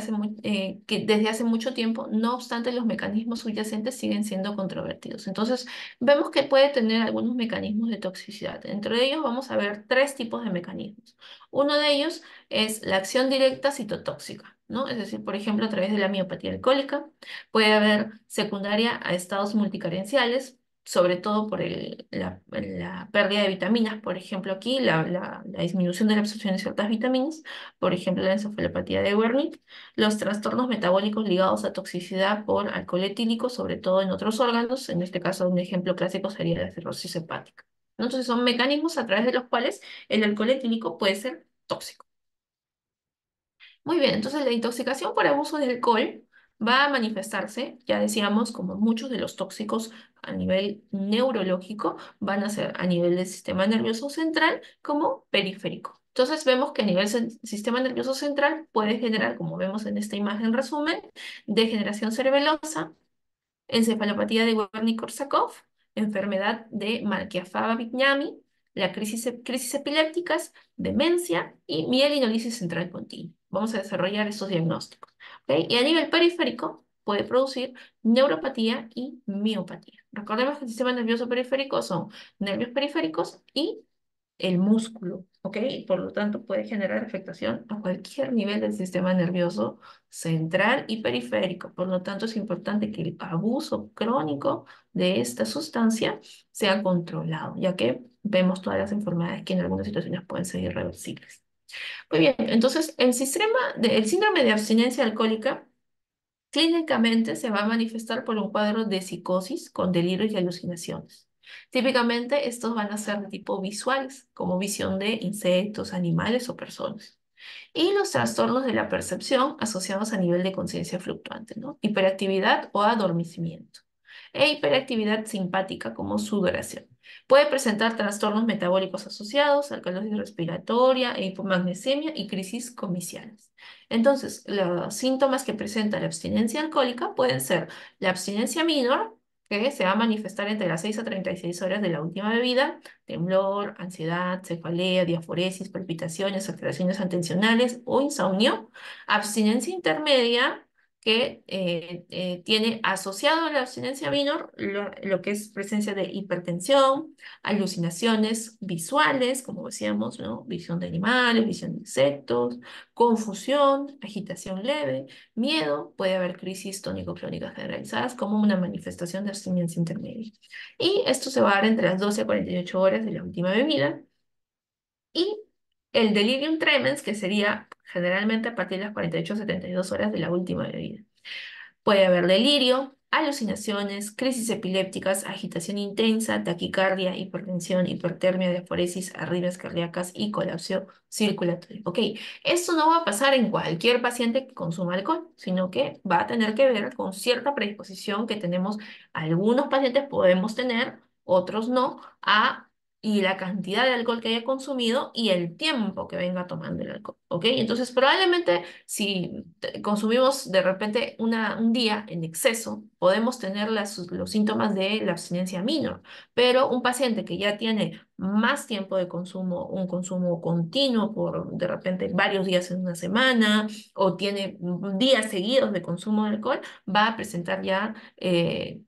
desde hace mucho tiempo, no obstante, los mecanismos subyacentes siguen siendo controvertidos. Entonces, vemos que puede tener algunos mecanismos de toxicidad. Entre ellos vamos a ver tres tipos de mecanismos. Uno de ellos es la acción directa citotóxica, ¿no? Es decir, por ejemplo, a través de la miopatía alcohólica, puede haber secundaria a estados multicarenciales, sobre todo por la pérdida de vitaminas, por ejemplo, aquí la disminución de la absorción de ciertas vitaminas, por ejemplo, la encefalopatía de Wernicke, los trastornos metabólicos ligados a toxicidad por alcohol etílico, sobre todo en otros órganos, en este caso un ejemplo clásico sería la cirrosis hepática, ¿no? Entonces son mecanismos a través de los cuales el alcohol etílico puede ser tóxico. Muy bien, entonces la intoxicación por abuso de alcohol, va a manifestarse, ya decíamos, como muchos de los tóxicos a nivel neurológico, van a ser a nivel del sistema nervioso central como periférico. Entonces vemos que a nivel sistema nervioso central puede generar, como vemos en esta imagen resumen, degeneración cerebelosa, encefalopatía de Wernicke-Korsakoff, enfermedad de Marchiafava-Bignami, la crisis epilépticas, demencia y mielinolisis central continua. Vamos a desarrollar estos diagnósticos. ¿Ok? Y a nivel periférico puede producir neuropatía y miopatía. Recordemos que el sistema nervioso periférico son nervios periféricos y el músculo, ¿ok? Y por lo tanto puede generar afectación a cualquier nivel del sistema nervioso central y periférico. Por lo tanto, es importante que el abuso crónico de esta sustancia sea controlado, ya que vemos todas las enfermedades que en algunas situaciones pueden ser irreversibles. Muy bien, entonces el síndrome de abstinencia alcohólica clínicamente se va a manifestar por un cuadro de psicosis con delirios y alucinaciones. Típicamente estos van a ser de tipo visuales, como visión de insectos, animales o personas. Y los trastornos de la percepción asociados a nivel de conciencia fluctuante, ¿no? Hiperactividad o adormecimiento. E hiperactividad simpática como sudoración. Puede presentar trastornos metabólicos asociados, alcalosis respiratoria, hipomagnesemia y crisis comiciales. Entonces, los síntomas que presenta la abstinencia alcohólica pueden ser la abstinencia minor, que se va a manifestar entre las 6 a 36 horas de la última bebida, temblor, ansiedad, cefalea, diaforesis, palpitaciones, alteraciones atencionales o insomnio. Abstinencia intermedia, que tiene asociado a la abstinencia minor lo que es presencia de hipertensión, alucinaciones visuales, como decíamos, ¿no? Visión de animales, visión de insectos, confusión, agitación leve, miedo, puede haber crisis tónico-clónicas generalizadas como una manifestación de abstinencia intermedia. Y esto se va a dar entre las 12 a 48 horas de la última bebida. Y el delirium tremens, que sería generalmente a partir de las 48 a 72 horas de la última bebida. Puede haber delirio, alucinaciones, crisis epilépticas, agitación intensa, taquicardia, hipertensión, hipertermia, diaforesis, arritmias cardíacas y colapso circulatorio. Ok, esto no va a pasar en cualquier paciente que consuma alcohol, sino que va a tener que ver con cierta predisposición que tenemos. Algunos pacientes podemos tener, otros no, y la cantidad de alcohol que haya consumido y el tiempo que venga tomando el alcohol. ¿Ok? Entonces, probablemente si consumimos de repente un día en exceso, podemos tener los síntomas de la abstinencia minor, pero un paciente que ya tiene más tiempo de consumo, un consumo continuo por de repente varios días en una semana, o tiene días seguidos de consumo de alcohol, va a presentar ya,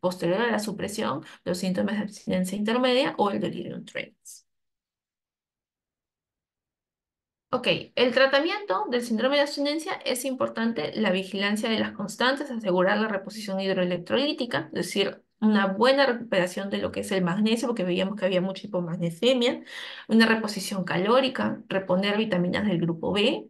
posterior a la supresión, los síntomas de abstinencia intermedia o el delirium tremens. Ok, el tratamiento del síndrome de abstinencia es importante la vigilancia de las constantes, asegurar la reposición hidroelectrolítica, es decir, una buena recuperación de lo que es el magnesio, porque veíamos que había mucha hipomagnesemia, una reposición calórica, reponer vitaminas del grupo B,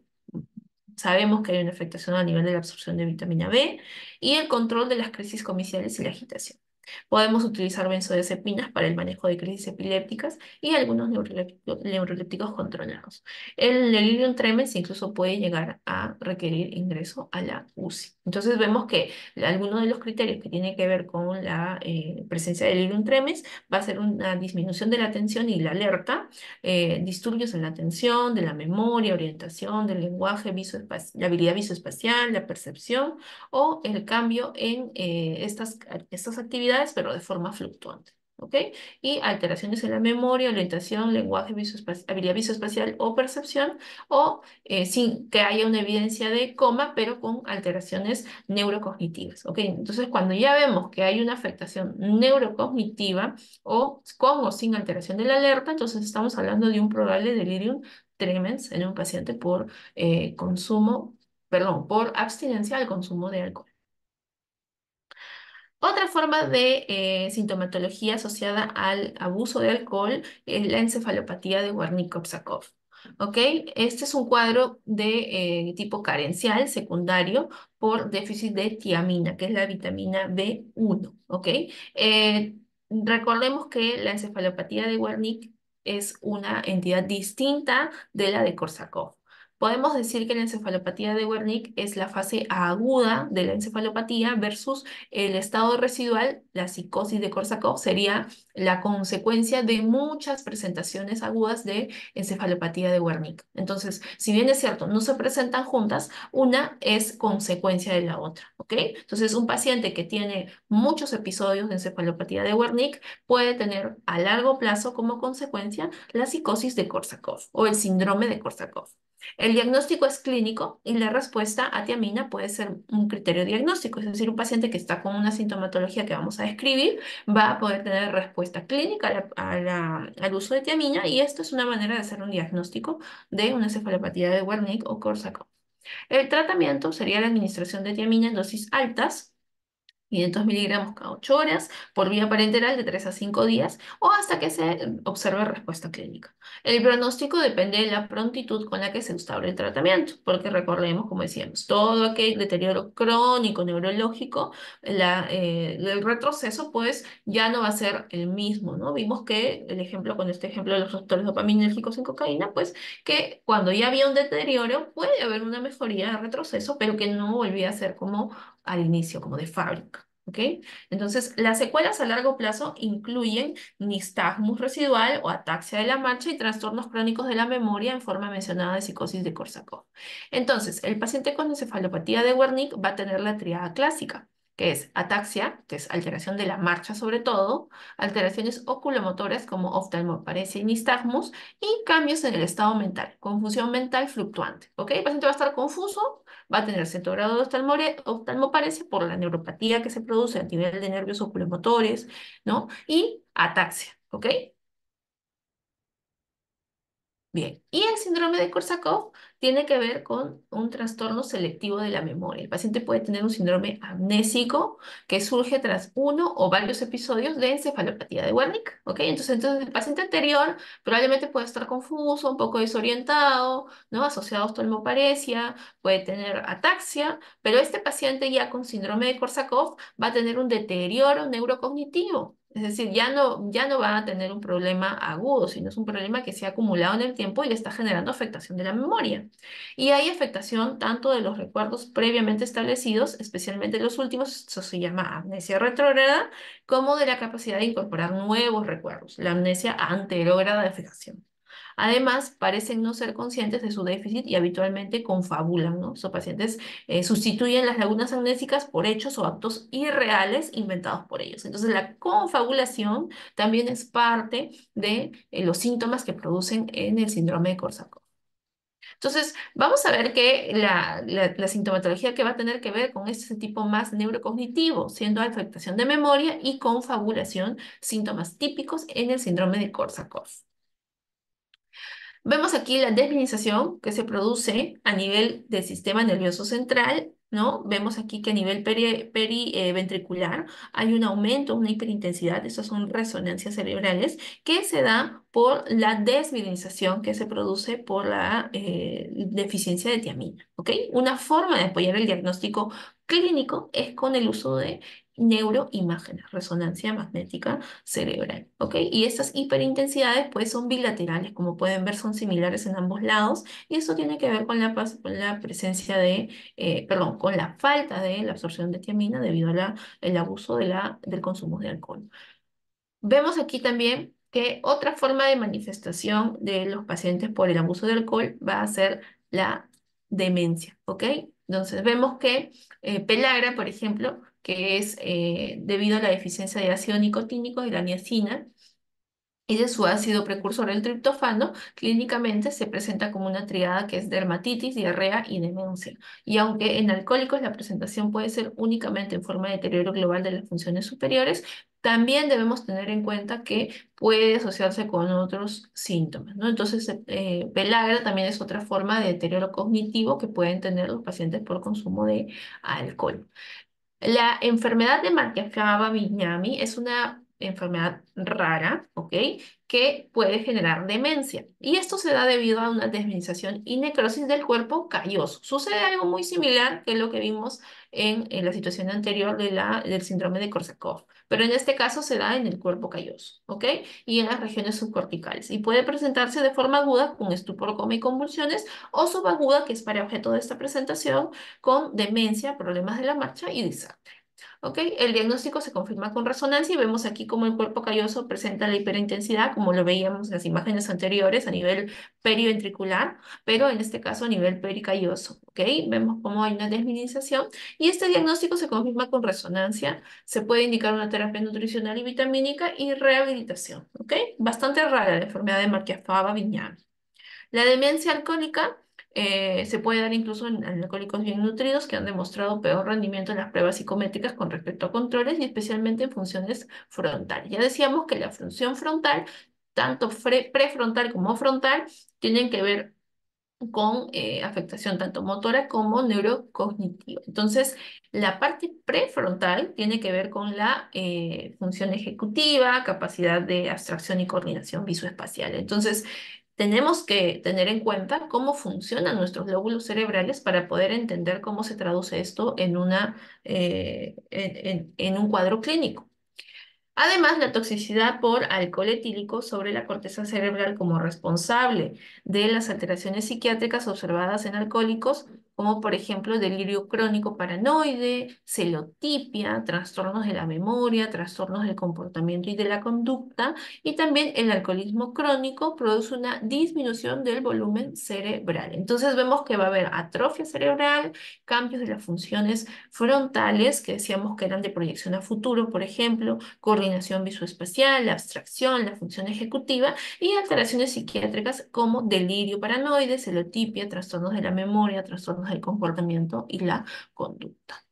sabemos que hay una afectación a nivel de la absorción de vitamina B, y el control de las crisis comiciales y la agitación. Podemos utilizar benzodiazepinas para el manejo de crisis epilépticas y algunos neurolépticos controlados. El delirium tremens incluso puede llegar a requerir ingreso a la UCI. Entonces vemos que algunos de los criterios que tienen que ver con la presencia de delirium tremens va a ser una disminución de la atención y la alerta, disturbios en la atención, de la memoria, orientación, del lenguaje, la habilidad visoespacial, la percepción o el cambio en estas actividades, pero de forma fluctuante. ¿Ok? Y alteraciones en la memoria, orientación, lenguaje, habilidad visoespacial o percepción, o sin que haya una evidencia de coma, pero con alteraciones neurocognitivas. ¿Ok? Entonces, cuando ya vemos que hay una afectación neurocognitiva o con o sin alteración de la alerta, entonces estamos hablando de un probable delirium tremens en un paciente por por abstinencia al consumo de alcohol. Otra forma de sintomatología asociada al abuso de alcohol es la encefalopatía de Wernicke-Korsakoff. ¿Ok? Este es un cuadro de tipo carencial secundario por déficit de tiamina, que es la vitamina B1. ¿Ok? Recordemos que la encefalopatía de Wernicke es una entidad distinta de la de Korsakoff. Podemos decir que la encefalopatía de Wernicke es la fase aguda de la encefalopatía versus el estado residual, la psicosis de Korsakoff, sería la consecuencia de muchas presentaciones agudas de encefalopatía de Wernicke. Entonces, si bien es cierto, no se presentan juntas, una es consecuencia de la otra, ¿ok? Entonces, un paciente que tiene muchos episodios de encefalopatía de Wernicke puede tener a largo plazo como consecuencia la psicosis de Korsakoff o el síndrome de Korsakoff. El diagnóstico es clínico y la respuesta a tiamina puede ser un criterio diagnóstico, es decir, un paciente que está con una sintomatología que vamos a describir va a poder tener respuesta clínica al uso de tiamina y esto es una manera de hacer un diagnóstico de una cefalopatía de Wernicke o Korsakoff. El tratamiento sería la administración de tiamina en dosis altas 500 miligramos cada 8 horas, por vía parenteral de 3 a 5 días o hasta que se observe respuesta clínica. El pronóstico depende de la prontitud con la que se instaure el tratamiento, porque recordemos, como decíamos, todo aquel deterioro crónico neurológico, el retroceso pues ya no va a ser el mismo, ¿no? Vimos que el ejemplo, con este ejemplo de los receptores dopaminérgicos en cocaína, pues que cuando ya había un deterioro puede haber una mejoría de retroceso, pero que no volvía a ser como al inicio, como de fábrica. ¿Ok? Entonces, las secuelas a largo plazo incluyen nistagmus residual o ataxia de la marcha y trastornos crónicos de la memoria en forma mencionada de psicosis de Korsakoff. Entonces, el paciente con encefalopatía de Wernicke va a tener la triada clásica, que es ataxia, que es alteración de la marcha sobre todo, alteraciones oculomotoras como oftalmoparesia y nistagmus, y cambios en el estado mental, confusión mental fluctuante. ¿Ok? El paciente va a estar confuso, va a tener cierto grado de oftalmoparesia por la neuropatía que se produce a nivel de nervios oculomotores, ¿no? Y ataxia, ¿ok? Bien, y el síndrome de Korsakoff tiene que ver con un trastorno selectivo de la memoria. El paciente puede tener un síndrome amnésico que surge tras uno o varios episodios de encefalopatía de Wernicke, ¿ok? Entonces el paciente anterior probablemente puede estar confuso, un poco desorientado, ¿no? Asociado a oftalmoparesia, puede tener ataxia, pero este paciente ya con síndrome de Korsakoff va a tener un deterioro neurocognitivo. Es decir, ya no va a tener un problema agudo, sino es un problema que se ha acumulado en el tiempo y le está generando afectación de la memoria. Y hay afectación tanto de los recuerdos previamente establecidos, especialmente los últimos, eso se llama amnesia retrógrada, como de la capacidad de incorporar nuevos recuerdos, la amnesia anterógrada de fijación. Además, parecen no ser conscientes de su déficit y habitualmente confabulan, ¿no? Estos pacientes sustituyen las lagunas amnésicas por hechos o actos irreales inventados por ellos. Entonces, la confabulación también es parte de los síntomas que producen en el síndrome de Korsakoff. Entonces, vamos a ver que la sintomatología que va a tener que ver con este tipo más neurocognitivo, siendo afectación de memoria y confabulación, síntomas típicos en el síndrome de Korsakoff. Vemos aquí la desminización que se produce a nivel del sistema nervioso central, ¿no? Vemos aquí que a nivel ventricular hay un aumento, una hiperintensidad, estas son resonancias cerebrales, que se da por la desmilinización que se produce por la deficiencia de tiamina, ¿ok? Una forma de apoyar el diagnóstico clínico es con el uso de neuroimágenes, resonancia magnética cerebral, ¿ok? Y estas hiperintensidades pues son bilaterales, como pueden ver son similares en ambos lados y eso tiene que ver con la presencia perdón, con la falta de la absorción de tiamina debido al abuso del consumo de alcohol. Vemos aquí también que otra forma de manifestación de los pacientes por el abuso de alcohol va a ser la demencia, ¿ok? Entonces vemos que pelagra, por ejemplo, que es debido a la deficiencia de ácido nicotínico y la niacina, y de su ácido precursor, el triptofano, clínicamente se presenta como una triada que es dermatitis, diarrea y demencia. Y aunque en alcohólicos la presentación puede ser únicamente en forma de deterioro global de las funciones superiores, también debemos tener en cuenta que puede asociarse con otros síntomas, ¿no? Entonces, pelagra también es otra forma de deterioro cognitivo que pueden tener los pacientes por consumo de alcohol. La enfermedad de Markafaba-Viñami es una enfermedad rara, ¿ok? Que puede generar demencia. Y esto se da debido a una desminización y necrosis del cuerpo calloso. Sucede algo muy similar que lo que vimos en la situación anterior del síndrome de Korsakoff. pero en este caso se da en el cuerpo calloso, ¿ok? Y en las regiones subcorticales. Y puede presentarse de forma aguda con estupor, coma y convulsiones, o subaguda, que es para objeto de esta presentación, con demencia, problemas de la marcha y disartria. ¿Ok? El diagnóstico se confirma con resonancia y vemos aquí cómo el cuerpo calloso presenta la hiperintensidad, como lo veíamos en las imágenes anteriores, a nivel periventricular, pero en este caso a nivel pericalloso. ¿Ok? Vemos cómo hay una desminimización y este diagnóstico se confirma con resonancia. Se puede indicar una terapia nutricional y vitamínica y rehabilitación. ¿Ok? Bastante rara la enfermedad de Marquia-Fava-Vignani. La demencia alcohólica se puede dar incluso en alcohólicos bien nutridos que han demostrado peor rendimiento en las pruebas psicométricas con respecto a controles y especialmente en funciones frontales. Ya decíamos que la función frontal, tanto prefrontal como frontal, tienen que ver con afectación tanto motora como neurocognitiva. Entonces, la parte prefrontal tiene que ver con la función ejecutiva, capacidad de abstracción y coordinación visoespacial. Entonces, tenemos que tener en cuenta cómo funcionan nuestros lóbulos cerebrales para poder entender cómo se traduce esto en en un cuadro clínico. Además, la toxicidad por alcohol etílico sobre la corteza cerebral como responsable de las alteraciones psiquiátricas observadas en alcohólicos, como por ejemplo delirio crónico paranoide, celotipia, trastornos de la memoria, trastornos del comportamiento y de la conducta, y también el alcoholismo crónico produce una disminución del volumen cerebral. Entonces vemos que va a haber atrofia cerebral, cambios de las funciones frontales, que decíamos que eran de proyección a futuro, por ejemplo, coordinación visoespacial, la abstracción, la función ejecutiva y alteraciones psiquiátricas como delirio paranoide, celotipia, trastornos de la memoria, trastornos del comportamiento y la conducta.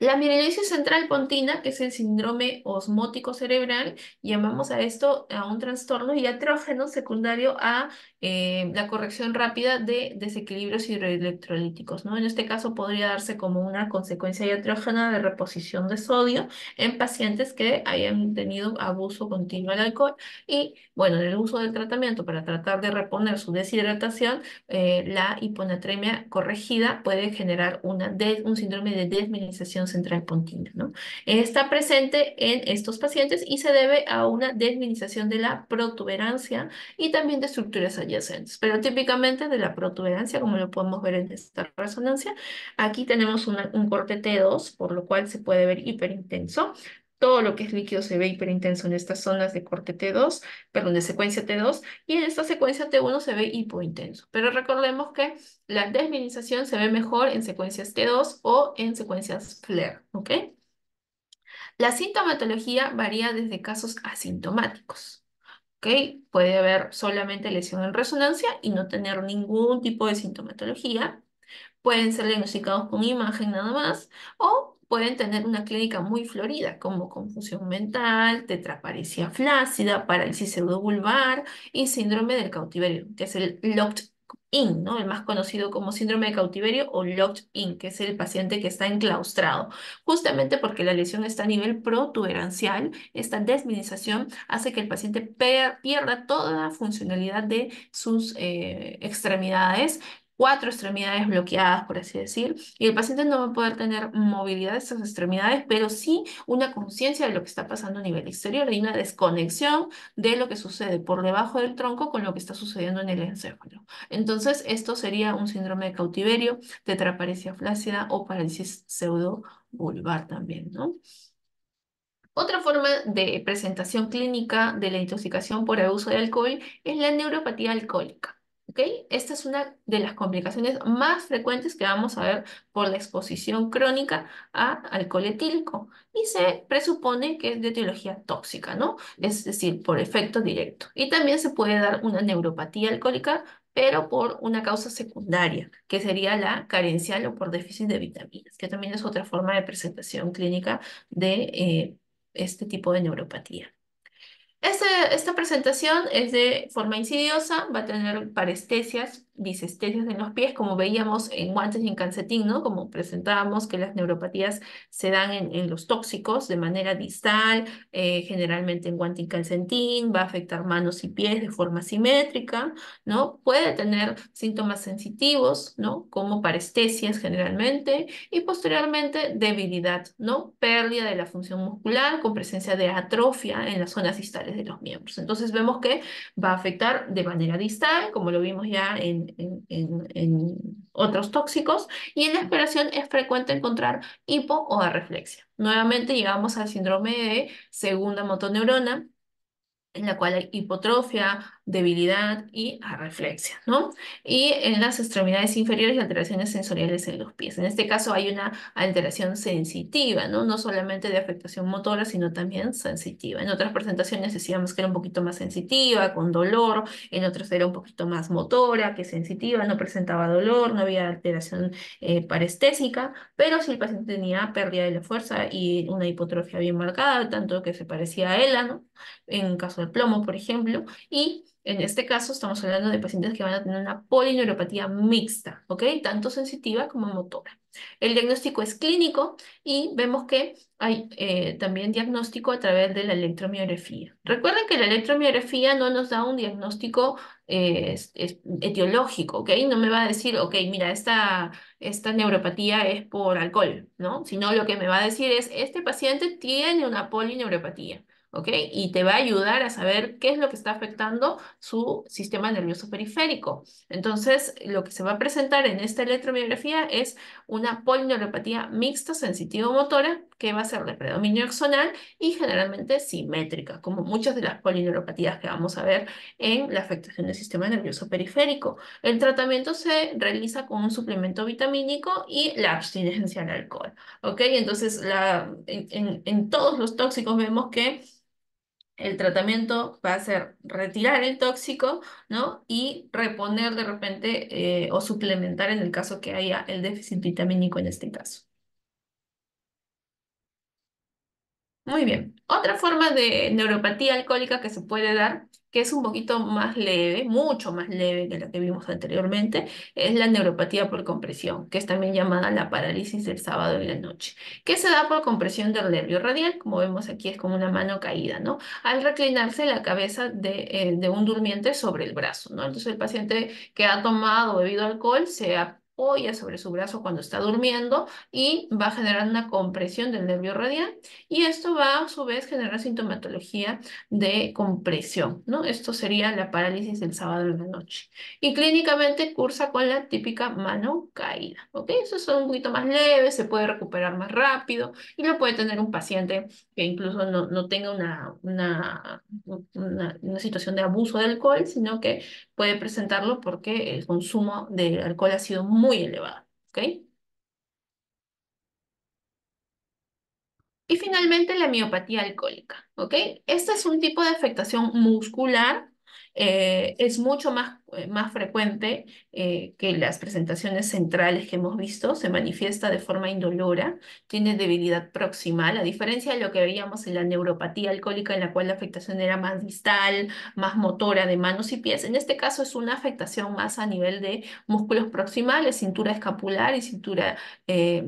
La amiloidosis central pontina, que es el síndrome osmótico cerebral, llamamos a esto a un trastorno iatrogeno secundario a la corrección rápida de desequilibrios hidroelectrolíticos, ¿no? En este caso podría darse como una consecuencia iatrógena de reposición de sodio en pacientes que hayan tenido abuso continuo del alcohol y, bueno, en el uso del tratamiento para tratar de reponer su deshidratación, la hiponatremia corregida puede generar un síndrome de desmineralización central pontina, ¿no? Está presente en estos pacientes y se debe a una desminerización de la protuberancia y también de estructuras adyacentes, pero típicamente de la protuberancia, como lo podemos ver en esta resonancia. Aquí tenemos un corte T2, por lo cual se puede ver hiperintenso. Todo lo que es líquido se ve hiperintenso en estas zonas de corte T2, perdón, de secuencia T2, y en esta secuencia T1 se ve hipointenso. Pero recordemos que la desminerización se ve mejor en secuencias T2 o en secuencias FLAIR, ¿ok? La sintomatología varía desde casos asintomáticos, ¿ok? Puede haber solamente lesión en resonancia y no tener ningún tipo de sintomatología. Pueden ser diagnosticados con imagen nada más, o pueden tener una clínica muy florida, como confusión mental, tetraparesia flácida, parálisis pseudovulvar y síndrome del cautiverio, que es el locked-in, ¿no? El más conocido como síndrome de cautiverio o locked-in, que es el paciente que está enclaustrado, justamente porque la lesión está a nivel protuberancial. Esta desminimización hace que el paciente pierda toda funcionalidad de sus extremidades, cuatro extremidades bloqueadas, por así decir, y el paciente no va a poder tener movilidad de estas extremidades, pero sí una conciencia de lo que está pasando a nivel exterior. Hay una desconexión de lo que sucede por debajo del tronco con lo que está sucediendo en el encéfalo. Entonces, esto sería un síndrome de cautiverio, tetraparesia flácida o parálisis pseudovulvar también, ¿no? Otra forma de presentación clínica de la intoxicación por abuso de alcohol es la neuropatía alcohólica. ¿Ok? Esta es una de las complicaciones más frecuentes que vamos a ver por la exposición crónica a alcohol etílico y se presupone que es de etiología tóxica, ¿no? Es decir, por efecto directo. Y también se puede dar una neuropatía alcohólica, pero por una causa secundaria, que sería la carencial o por déficit de vitaminas, que también es otra forma de presentación clínica de este tipo de neuropatía. Esta presentación es de forma insidiosa, va a tener parestesias, disestesias en los pies, como veíamos en guantes y en calcetín, ¿no? Como presentábamos que las neuropatías se dan en los tóxicos de manera distal, generalmente en guante y calcetín, va a afectar manos y pies de forma simétrica, ¿no? Puede tener síntomas sensitivos, ¿no? Como parestesias generalmente, y posteriormente debilidad, ¿no? Pérdida de la función muscular con presencia de atrofia en las zonas distales de los miembros. Entonces vemos que va a afectar de manera distal, como lo vimos ya en otros tóxicos, y en la exploración es frecuente encontrar hipo o arreflexia. Nuevamente llegamos al síndrome de segunda motoneurona, en la cual hay hipotrofia, debilidad y arreflexia, ¿no? Y en las extremidades inferiores y alteraciones sensoriales en los pies. En este caso hay una alteración sensitiva, ¿no? No solamente de afectación motora, sino también sensitiva. En otras presentaciones decíamos que era un poquito más sensitiva, con dolor, en otras era un poquito más motora, que sensitiva, no presentaba dolor, no había alteración parestésica, pero si el paciente tenía pérdida de la fuerza y una hipotrofia bien marcada, tanto que se parecía a ELA, ¿no? En caso del plomo, por ejemplo, y en este caso estamos hablando de pacientes que van a tener una polineuropatía mixta, ¿ok? Tanto sensitiva como motora. El diagnóstico es clínico y vemos que hay también diagnóstico a través de la electromiografía. Recuerden que la electromiografía no nos da un diagnóstico etiológico, ¿ok? No me va a decir, ok, mira, esta neuropatía es por alcohol, ¿no? Sino lo que me va a decir es, este paciente tiene una polineuropatía. ¿Ok? Y te va a ayudar a saber qué es lo que está afectando su sistema nervioso periférico. Entonces, lo que se va a presentar en esta electromiografía es una polineuropatía mixta sensitivo-motora que va a ser de predominio axonal y generalmente simétrica, como muchas de las polineuropatías que vamos a ver en la afectación del sistema nervioso periférico. El tratamiento se realiza con un suplemento vitamínico y la abstinencia al alcohol. ¿Ok? Entonces, en todos los tóxicos vemos que el tratamiento va a ser retirar el tóxico, ¿no? Y reponer de repente o suplementar en el caso que haya el déficit vitamínico en este caso. Muy bien. Otra forma de neuropatía alcohólica que se puede dar, que es un poquito más leve, mucho más leve que la que vimos anteriormente, es la neuropatía por compresión, que es también llamada la parálisis del sábado en la noche, que se da por compresión del nervio radial, como vemos aquí es como una mano caída, ¿no? Al reclinarse la cabeza de un durmiente sobre el brazo, ¿no? Entonces el paciente que ha tomado o bebido alcohol se apoya sobre su brazo cuando está durmiendo y va a generar una compresión del nervio radial y esto va a su vez generar sintomatología de compresión, ¿no? Esto sería la parálisis del sábado en la noche. Y clínicamente cursa con la típica mano caída, ¿ok? Eso es un poquito más leve, se puede recuperar más rápido y lo puede tener un paciente que incluso no tenga una situación de abuso de alcohol, sino que puede presentarlo porque el consumo de alcohol ha sido muy elevado, ¿ok? Y finalmente la miopatía alcohólica, ¿ok? Este es un tipo de afectación muscular, es mucho más frecuente que las presentaciones centrales que hemos visto, se manifiesta de forma indolora, tiene debilidad proximal, a diferencia de lo que veíamos en la neuropatía alcohólica en la cual la afectación era más distal, más motora de manos y pies. En este caso es una afectación más a nivel de músculos proximales, cintura escapular y cintura eh,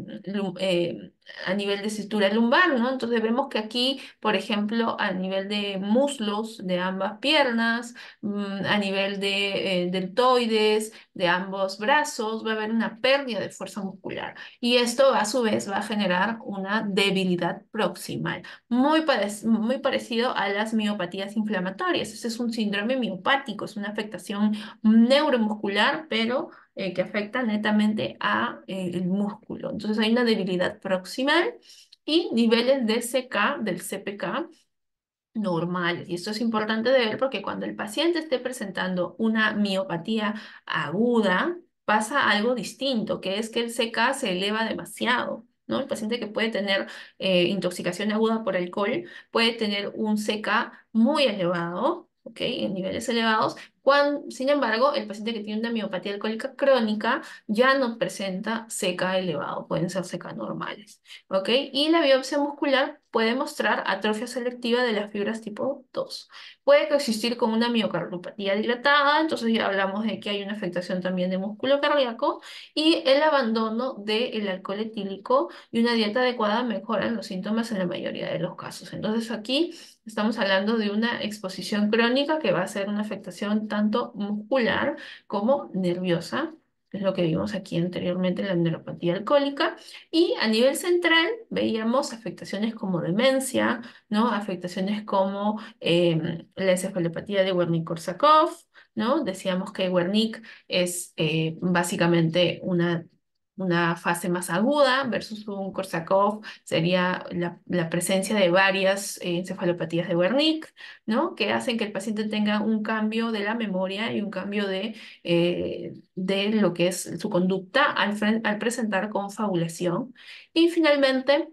a nivel de cintura lumbar, ¿no? Entonces vemos que aquí, por ejemplo, a nivel de muslos de ambas piernas, a nivel de deltoides, de ambos brazos, va a haber una pérdida de fuerza muscular. Y esto a su vez va a generar una debilidad proximal, muy parecido a las miopatías inflamatorias. Ese es un síndrome miopático, es una afectación neuromuscular, pero que afecta netamente a el músculo. Entonces hay una debilidad proximal y niveles de CK, del CPK, normales. Y esto es importante de ver porque cuando el paciente esté presentando una miopatía aguda, pasa algo distinto, que es que el CK se eleva demasiado. ¿No? El paciente que puede tener intoxicación aguda por alcohol puede tener un CK muy elevado, ¿ok? En niveles elevados, Sin embargo, el paciente que tiene una miopatía alcohólica crónica ya no presenta CK elevado, pueden ser CK normales, ¿ok? Y la biopsia muscular puede mostrar atrofia selectiva de las fibras tipo 2. Puede coexistir con una miocardiopatía dilatada, entonces ya hablamos de que hay una afectación también de músculo cardíaco y el abandono del alcohol etílico y una dieta adecuada mejoran los síntomas en la mayoría de los casos. Entonces aquí estamos hablando de una exposición crónica que va a ser una afectación tanto muscular como nerviosa. Es lo que vimos aquí anteriormente en la neuropatía alcohólica. Y a nivel central veíamos afectaciones como demencia, ¿no? Afectaciones como la encefalopatía de Wernicke-Korsakoff, ¿no? Decíamos que Wernicke es básicamente una fase más aguda versus un Korsakoff sería la presencia de varias encefalopatías de Wernicke, ¿no? Que hacen que el paciente tenga un cambio de la memoria y un cambio de lo que es su conducta al presentar confabulación. Y finalmente,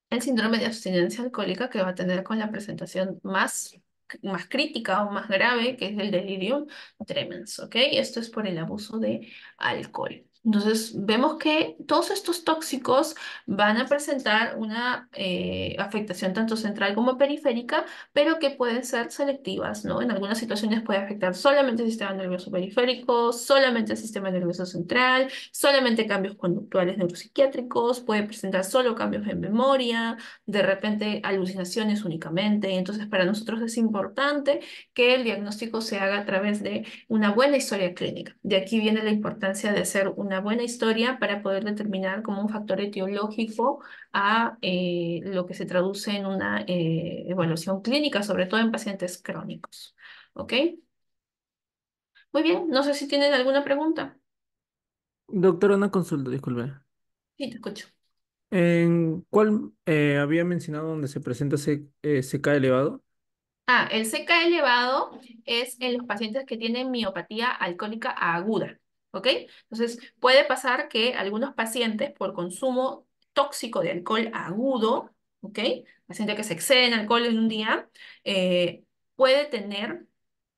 el síndrome de abstinencia alcohólica que va a tener con la presentación más crítica o más grave, que es el delirium tremens, ¿ok? Esto es por el abuso de alcohol. Entonces, vemos que todos estos tóxicos van a presentar una afectación tanto central como periférica, pero que pueden ser selectivas, ¿no? En algunas situaciones puede afectar solamente el sistema nervioso periférico, solamente el sistema nervioso central, solamente cambios conductuales neuropsiquiátricos, puede presentar solo cambios en memoria, de repente alucinaciones únicamente. Entonces, para nosotros es importante que el diagnóstico se haga a través de una buena historia clínica. De aquí viene la importancia de hacer una buena historia para poder determinar como un factor etiológico a lo que se traduce en una evaluación clínica, sobre todo en pacientes crónicos. ¿Ok? Muy bien, no sé si tienen alguna pregunta. Doctora, una consulta, disculpe. Sí, te escucho. ¿En cuál había mencionado donde se presenta CK elevado? Ah, el CK elevado es en los pacientes que tienen miopatía alcohólica aguda, ¿ok? Entonces, puede pasar que algunos pacientes por consumo tóxico de alcohol agudo, ¿ok? Paciente que se excede en alcohol en un día, puede tener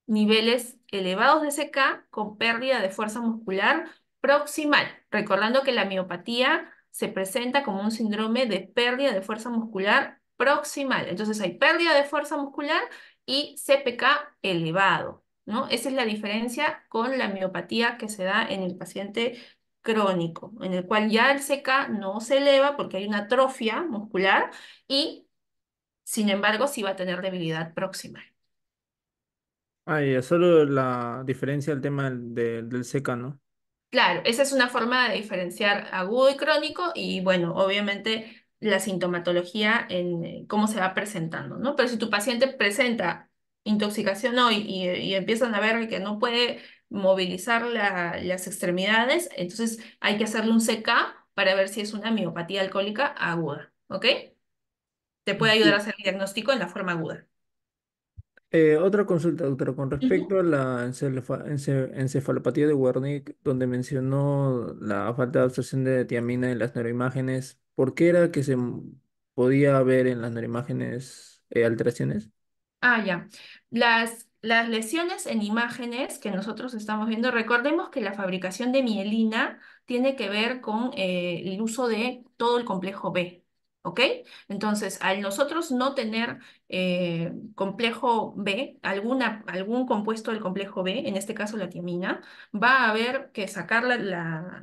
niveles elevados de CK con pérdida de fuerza muscular proximal, recordando que la miopatía se presenta como un síndrome de pérdida de fuerza muscular proximal. Entonces hay pérdida de fuerza muscular y CPK elevado, ¿no? Esa es la diferencia con la miopatía que se da en el paciente crónico, en el cual ya el CK no se eleva porque hay una atrofia muscular y, sin embargo, sí va a tener debilidad proximal. Ah, ya, solo la diferencia del tema del CK, ¿no? Claro, esa es una forma de diferenciar agudo y crónico y bueno, obviamente la sintomatología en cómo se va presentando, ¿no? Pero si tu paciente presenta intoxicación hoy y empiezan a ver que no puede movilizar las extremidades, entonces hay que hacerle un CK para ver si es una miopatía alcohólica aguda, ¿ok? Te puede ayudar a Sí. hacer el diagnóstico en la forma aguda. Otra consulta, doctora, con respecto Ujú. a la encefalopatía de Wernicke, donde mencionó la falta de absorción de tiamina en las neuroimágenes, ¿por qué era que podía ver en las neuroimágenes alteraciones? Ah, ya. Las lesiones en imágenes que nosotros estamos viendo, recordemos que la fabricación de mielina tiene que ver con el uso de todo el complejo B, ¿ok? Entonces, al nosotros no tener complejo B, algún compuesto del complejo B, en este caso la tiamina, va a haber que sacar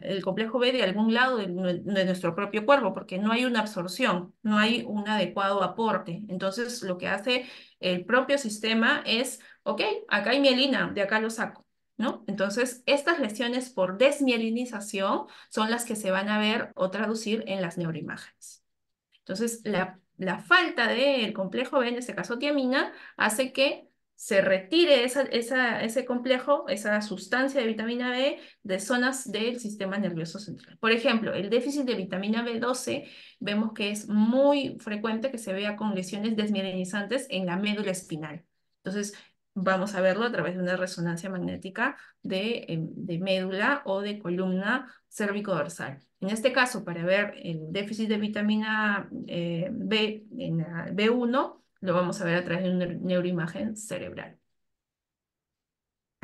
el complejo B de algún lado de nuestro propio cuerpo, porque no hay una absorción, no hay un adecuado aporte. Entonces, lo que hace el propio sistema es, ok, acá hay mielina, de acá lo saco, ¿no? Entonces, estas lesiones por desmielinización son las que se van a ver o traducir en las neuroimágenes. Entonces, la falta del complejo B, en este caso tiamina, hace que se retire ese complejo, esa sustancia de vitamina B de zonas del sistema nervioso central. Por ejemplo, el déficit de vitamina B12 vemos que es muy frecuente que se vea con lesiones desmielinizantes en la médula espinal. Entonces, vamos a verlo a través de una resonancia magnética de médula o de columna cérvico-dorsal. En este caso, para ver el déficit de vitamina B en la B1, lo vamos a ver a través de una neuroimagen cerebral.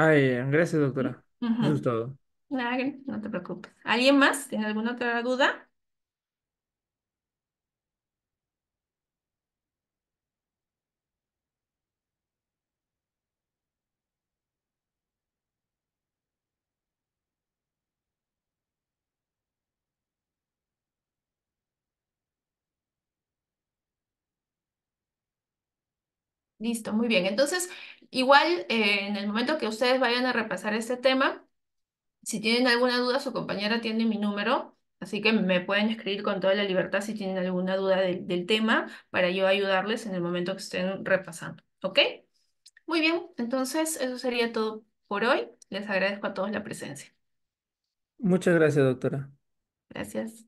Ay, gracias, ¿Sí? doctora. Eso es Ujú. todo. Nada, no te preocupes. ¿Alguien más? ¿Tiene alguna otra duda? Listo, muy bien. Entonces, igual en el momento que ustedes vayan a repasar este tema, si tienen alguna duda, su compañera tiene mi número, así que me pueden escribir con toda la libertad si tienen alguna duda del tema para yo ayudarles en el momento que estén repasando. ¿Ok? Muy bien, entonces eso sería todo por hoy. Les agradezco a todos la presencia. Muchas gracias, doctora. Gracias.